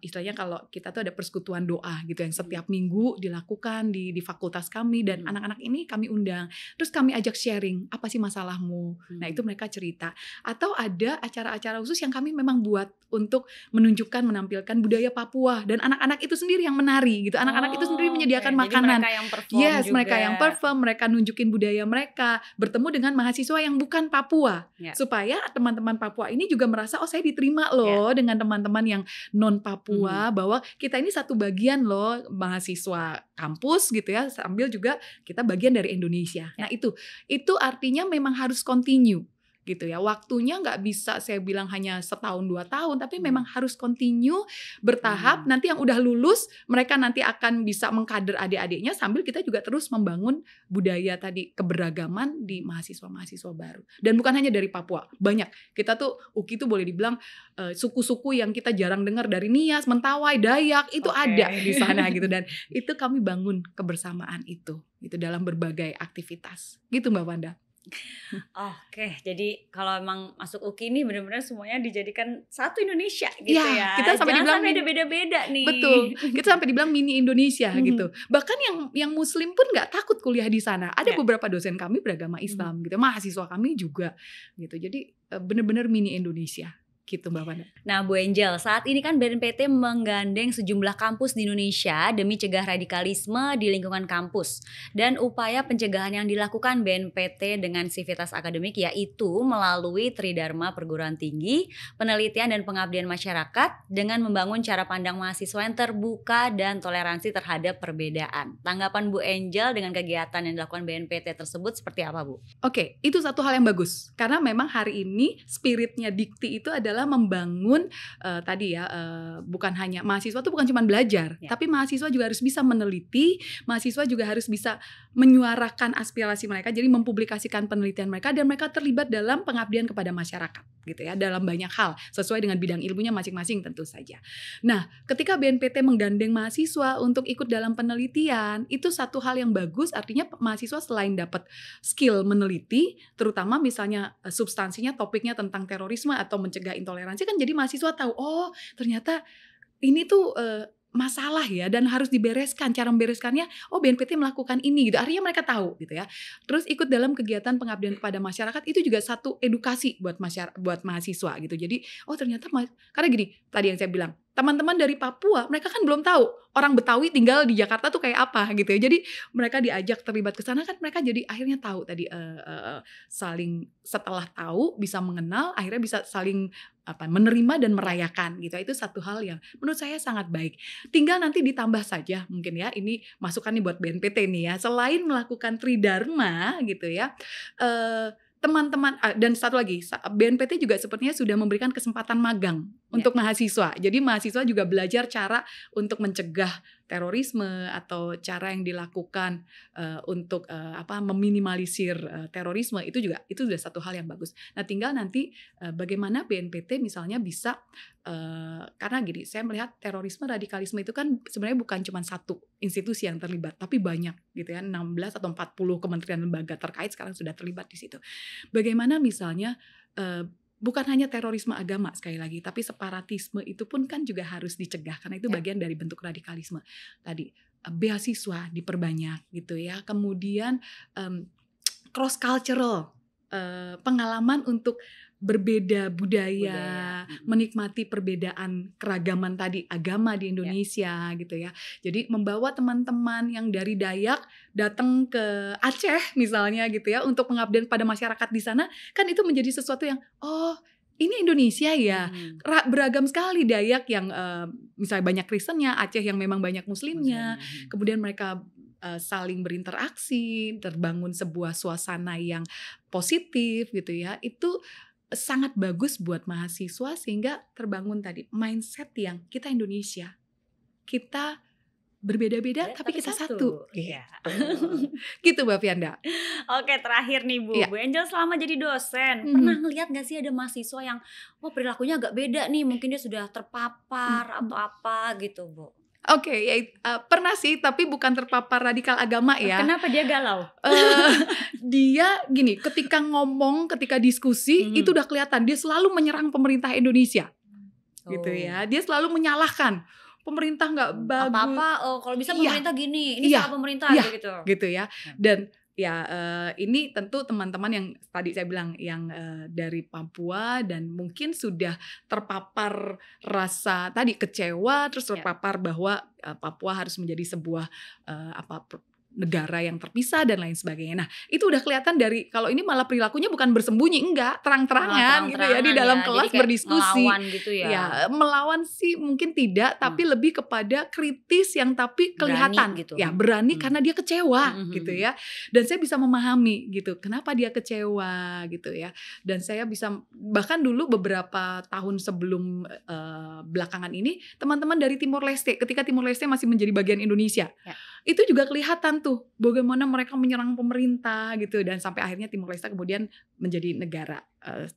istilahnya kalau kita tuh ada persekutuan doa gitu yang setiap minggu dilakukan di fakultas kami dan anak-anak ini kami undang. Terus kami ajak sharing, apa sih masalahmu? Nah, itu mereka cerita. Atau ada acara-acara khusus yang kami memang buat untuk menunjukkan, menampilkan budaya Papua dan anak-anak itu sendiri yang menari gitu. Anak-anak itu sendiri menyediakan makanan. Jadi mereka yang perform juga. Mereka yang perform, mereka nunjukin budaya mereka, bertemu dengan mahasiswa yang bukan Papua, supaya teman-teman Papua ini juga merasa oh saya diterima loh dengan teman-teman yang non Papua, bahwa kita ini satu bagian loh mahasiswa kampus gitu ya, sambil juga kita bagian dari Indonesia. Nah itu artinya memang harus continue gitu ya, waktunya nggak bisa saya bilang hanya setahun 2 tahun, tapi memang harus continue bertahap. Nanti yang udah lulus mereka nanti akan bisa mengkader adik-adiknya sambil kita juga terus membangun budaya tadi keberagaman di mahasiswa-mahasiswa baru. Dan bukan hanya dari Papua, banyak. Kita tuh UKI tuh boleh dibilang suku-suku yang kita jarang dengar dari Nias, Mentawai, Dayak itu ada di sana gitu, dan itu kami bangun kebersamaan itu dalam berbagai aktivitas gitu Mbak Wanda. Oke, jadi kalau emang masuk UKI ini benar-benar semuanya dijadikan satu Indonesia gitu ya. Kita sampai dibilang beda-beda nih. Betul, kita sampai dibilang mini Indonesia gitu. Bahkan yang Muslim pun nggak takut kuliah di sana. Ada beberapa dosen kami beragama Islam gitu, mahasiswa kami juga gitu. Jadi benar-benar mini Indonesia. Gitu Mbak Wanda. Nah Bu Angel, saat ini kan BNPT menggandeng sejumlah kampus di Indonesia demi cegah radikalisme di lingkungan kampus. Dan upaya pencegahan yang dilakukan BNPT dengan sivitas akademik yaitu melalui Tridharma Perguruan Tinggi, penelitian dan pengabdian masyarakat dengan membangun cara pandang mahasiswa yang terbuka dan toleransi terhadap perbedaan. Tanggapan Bu Angel dengan kegiatan yang dilakukan BNPT tersebut seperti apa Bu? Oke, itu satu hal yang bagus. Karena memang hari ini spiritnya Dikti itu adalah membangun bukan hanya mahasiswa itu bukan cuma belajar, tapi mahasiswa juga harus bisa meneliti, mahasiswa juga harus bisa menyuarakan aspirasi mereka, jadi mempublikasikan penelitian mereka dan mereka terlibat dalam pengabdian kepada masyarakat gitu ya, dalam banyak hal sesuai dengan bidang ilmunya masing-masing tentu saja. Nah, ketika BNPT menggandeng mahasiswa untuk ikut dalam penelitian, itu satu hal yang bagus, artinya mahasiswa selain dapat skill meneliti, terutama misalnya substansinya topiknya tentang terorisme atau mencegah intoleransi, kan jadi mahasiswa tahu oh ternyata ini tuh masalah ya dan harus dibereskan. Cara membereskannya oh BNPT melakukan ini gitu, artinya mereka tahu gitu ya. Terus ikut dalam kegiatan pengabdian kepada masyarakat itu juga satu edukasi buat mahasiswa gitu. Jadi oh ternyata karena gini tadi yang saya bilang, teman-teman dari Papua mereka kan belum tahu orang Betawi tinggal di Jakarta tuh kayak apa gitu ya. Jadi mereka diajak terlibat ke sana kan mereka jadi akhirnya tahu tadi saling setelah tahu bisa mengenal, akhirnya bisa saling menerima dan merayakan gitu. Itu satu hal yang menurut saya sangat baik. Tinggal nanti ditambah saja mungkin ya, ini masukan nih buat BNPT nih ya. Selain melakukan Tridharma gitu ya, teman-teman dan satu lagi BNPT juga sepertinya sudah memberikan kesempatan magang untuk mahasiswa. Jadi mahasiswa juga belajar cara untuk mencegah terorisme atau cara yang dilakukan untuk meminimalisir terorisme. Itu sudah satu hal yang bagus. Nah, tinggal nanti bagaimana BNPT misalnya bisa karena gini, saya melihat terorisme radikalisme itu kan sebenarnya bukan cuma satu institusi yang terlibat, tapi banyak gitu ya, 16 atau 40 kementerian lembaga terkait sekarang sudah terlibat di situ. Bagaimana misalnya bukan hanya terorisme agama sekali lagi, tapi separatisme itu pun kan juga harus dicegah karena itu bagian dari bentuk radikalisme. Tadi beasiswa diperbanyak gitu ya. Kemudian cross cultural, pengalaman untuk berbeda budaya, Budaya. menikmati perbedaan keragaman tadi agama di Indonesia gitu ya. Jadi membawa teman-teman yang dari Dayak datang ke Aceh misalnya gitu ya untuk pengabdian pada masyarakat di sana, kan itu menjadi sesuatu yang ini Indonesia ya. Beragam sekali Dayak yang misalnya banyak Kristennya, Aceh yang memang banyak Muslimnya. Kemudian mereka saling berinteraksi, terbangun sebuah suasana yang positif gitu ya. Itu sangat bagus buat mahasiswa sehingga terbangun tadi mindset yang kita Indonesia. Kita berbeda-beda tapi kita satu. Iya. Gitu Mbak Fianda. Oke, terakhir nih Bu. Iya. Bu Angel selama jadi dosen, pernah ngelihat gak sih ada mahasiswa yang perilakunya agak beda nih, mungkin dia sudah terpapar atau apa gitu Bu? Oke, ya pernah sih, tapi bukan terpapar radikal agama ya. Kenapa dia galau? Dia gini, ketika ngomong, ketika diskusi, itu udah kelihatan dia selalu menyerang pemerintah Indonesia, gitu ya. Dia selalu menyalahkan pemerintah nggak bagus. Apa-apa, kalau bisa pemerintah gini, ini salah pemerintah gitu ya. Dan ya ini tentu teman-teman yang tadi saya bilang yang dari Papua dan mungkin sudah terpapar rasa tadi kecewa, terus terpapar bahwa Papua harus menjadi sebuah negara yang terpisah dan lain sebagainya. Nah, itu udah kelihatan dari kalau ini malah perilakunya bukan bersembunyi, enggak, terang-terangan gitu ya di dalam kelas berdiskusi. Melawan gitu ya. Ya, melawan sih mungkin tidak, tapi lebih kepada kritis yang tapi kelihatan berani gitu. Ya, berani karena dia kecewa gitu ya. Dan saya bisa memahami gitu, kenapa dia kecewa gitu ya. Dan saya bisa bahkan dulu beberapa tahun sebelum belakangan ini teman-teman dari Timor Leste ketika Timor Leste masih menjadi bagian Indonesia. Itu juga kelihatan tuh bagaimana mereka menyerang pemerintah gitu dan sampai akhirnya Timor Leste kemudian menjadi negara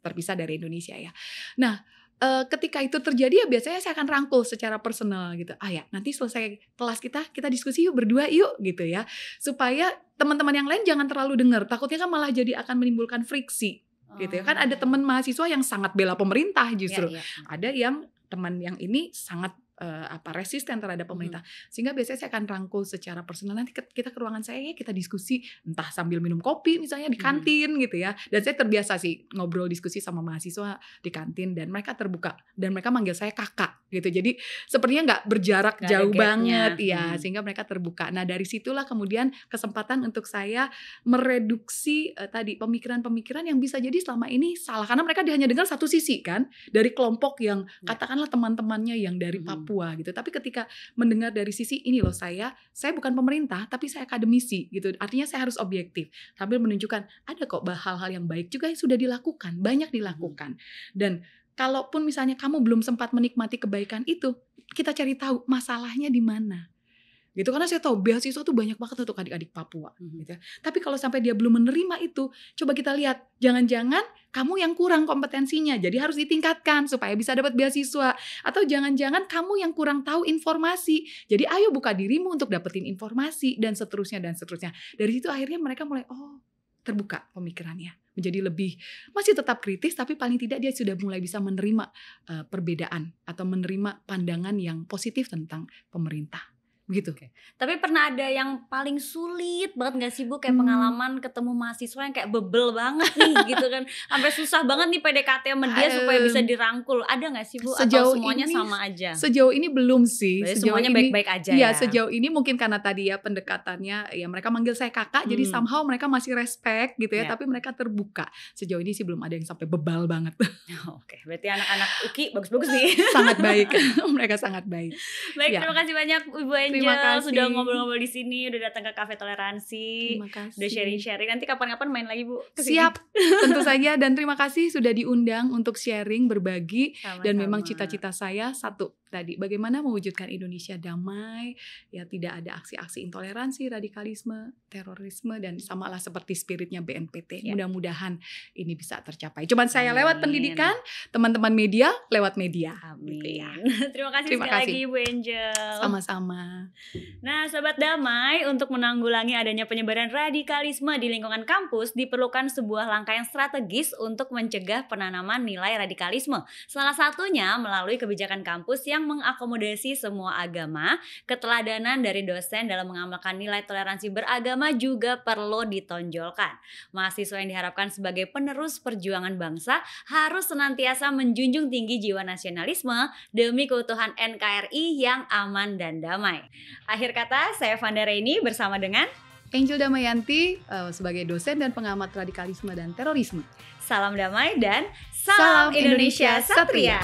terpisah dari Indonesia ya. Nah, ketika itu terjadi ya biasanya saya akan rangkul secara personal gitu. Ya nanti selesai kelas kita diskusi yuk berdua yuk gitu ya. Supaya teman-teman yang lain jangan terlalu dengar. Takutnya kan malah jadi akan menimbulkan friksi gitu ya. Kan ada teman mahasiswa yang sangat bela pemerintah justru. Ada yang teman yang ini sangat resisten terhadap pemerintah. Sehingga biasanya saya akan rangkul secara personal. Nanti kita ke ruangan saya ya kita diskusi entah sambil minum kopi misalnya di kantin gitu ya. Dan saya terbiasa sih ngobrol diskusi sama mahasiswa di kantin dan mereka terbuka dan mereka manggil saya kakak gitu. Jadi sepertinya nggak berjarak jauh banget ya sehingga mereka terbuka. Nah, dari situlah kemudian kesempatan untuk saya mereduksi tadi pemikiran-pemikiran yang bisa jadi selama ini salah karena mereka hanya dengar satu sisi kan dari kelompok yang katakanlah teman-temannya yang dari Papua gitu. Tapi ketika mendengar dari sisi ini loh saya bukan pemerintah tapi saya akademisi gitu. Artinya saya harus objektif sambil menunjukkan ada kok hal-hal yang baik juga yang sudah dilakukan, banyak dilakukan. Dan kalaupun misalnya kamu belum sempat menikmati kebaikan itu, kita cari tahu masalahnya di mana. Gitu karena saya tahu beasiswa tuh banyak banget untuk adik-adik Papua gitu ya. Tapi kalau sampai dia belum menerima itu, coba kita lihat jangan-jangan kamu yang kurang kompetensinya. Jadi harus ditingkatkan supaya bisa dapat beasiswa atau jangan-jangan kamu yang kurang tahu informasi. Jadi ayo buka dirimu untuk dapetin informasi dan seterusnya dan seterusnya. Dari situ akhirnya mereka mulai terbuka pemikirannya. Menjadi lebih masih tetap kritis tapi paling tidak dia sudah mulai bisa menerima perbedaan atau menerima pandangan yang positif tentang pemerintah. Begitu. Tapi pernah ada yang paling sulit banget gak sih Bu? Kayak pengalaman ketemu mahasiswa yang kayak bebel banget nih gitu kan. Sampai susah banget nih PDKT sama dia supaya bisa dirangkul. Ada gak sih Bu? Atau semuanya sama aja? Sejauh ini belum sih. Semuanya baik-baik aja ya? Sejauh ini mungkin karena tadi ya pendekatannya ya mereka manggil saya kakak jadi somehow mereka masih respect gitu ya. Tapi mereka terbuka. Sejauh ini sih belum ada yang sampai bebal banget. Oke, berarti anak-anak UKI bagus-bagus nih. Sangat baik. Mereka sangat baik. Baik, terima kasih banyak Ibu Angel sudah ngobrol-ngobrol di sini, udah datang ke Cafe Toleransi, udah sharing-sharing. Nanti kapan-kapan main lagi Bu kesini. Siap, tentu saja. Dan terima kasih sudah diundang untuk sharing, berbagi. Sama-sama. Dan memang cita-cita saya satu tadi, bagaimana mewujudkan Indonesia damai, ya tidak ada aksi-aksi intoleransi, radikalisme, terorisme, dan samalah seperti spiritnya BNPT. Mudah-mudahan ini bisa tercapai. Cuman saya lewat pendidikan, teman-teman media lewat media. Amin. Gitu ya. Terima kasih sekali lagi Bu Angel. Sama-sama. Nah, Sobat Damai, untuk menanggulangi adanya penyebaran radikalisme di lingkungan kampus, diperlukan sebuah langkah yang strategis untuk mencegah penanaman nilai radikalisme. Salah satunya melalui kebijakan kampus yang yang mengakomodasi semua agama. Keteladanan dari dosen dalam mengamalkan nilai toleransi beragama juga perlu ditonjolkan. Mahasiswa yang diharapkan sebagai penerus perjuangan bangsa harus senantiasa menjunjung tinggi jiwa nasionalisme demi keutuhan NKRI yang aman dan damai. Akhir kata, saya Vanda Reni bersama dengan Angel Damayanti sebagai dosen dan pengamat radikalisme dan terorisme. Salam damai dan salam Indonesia Satria.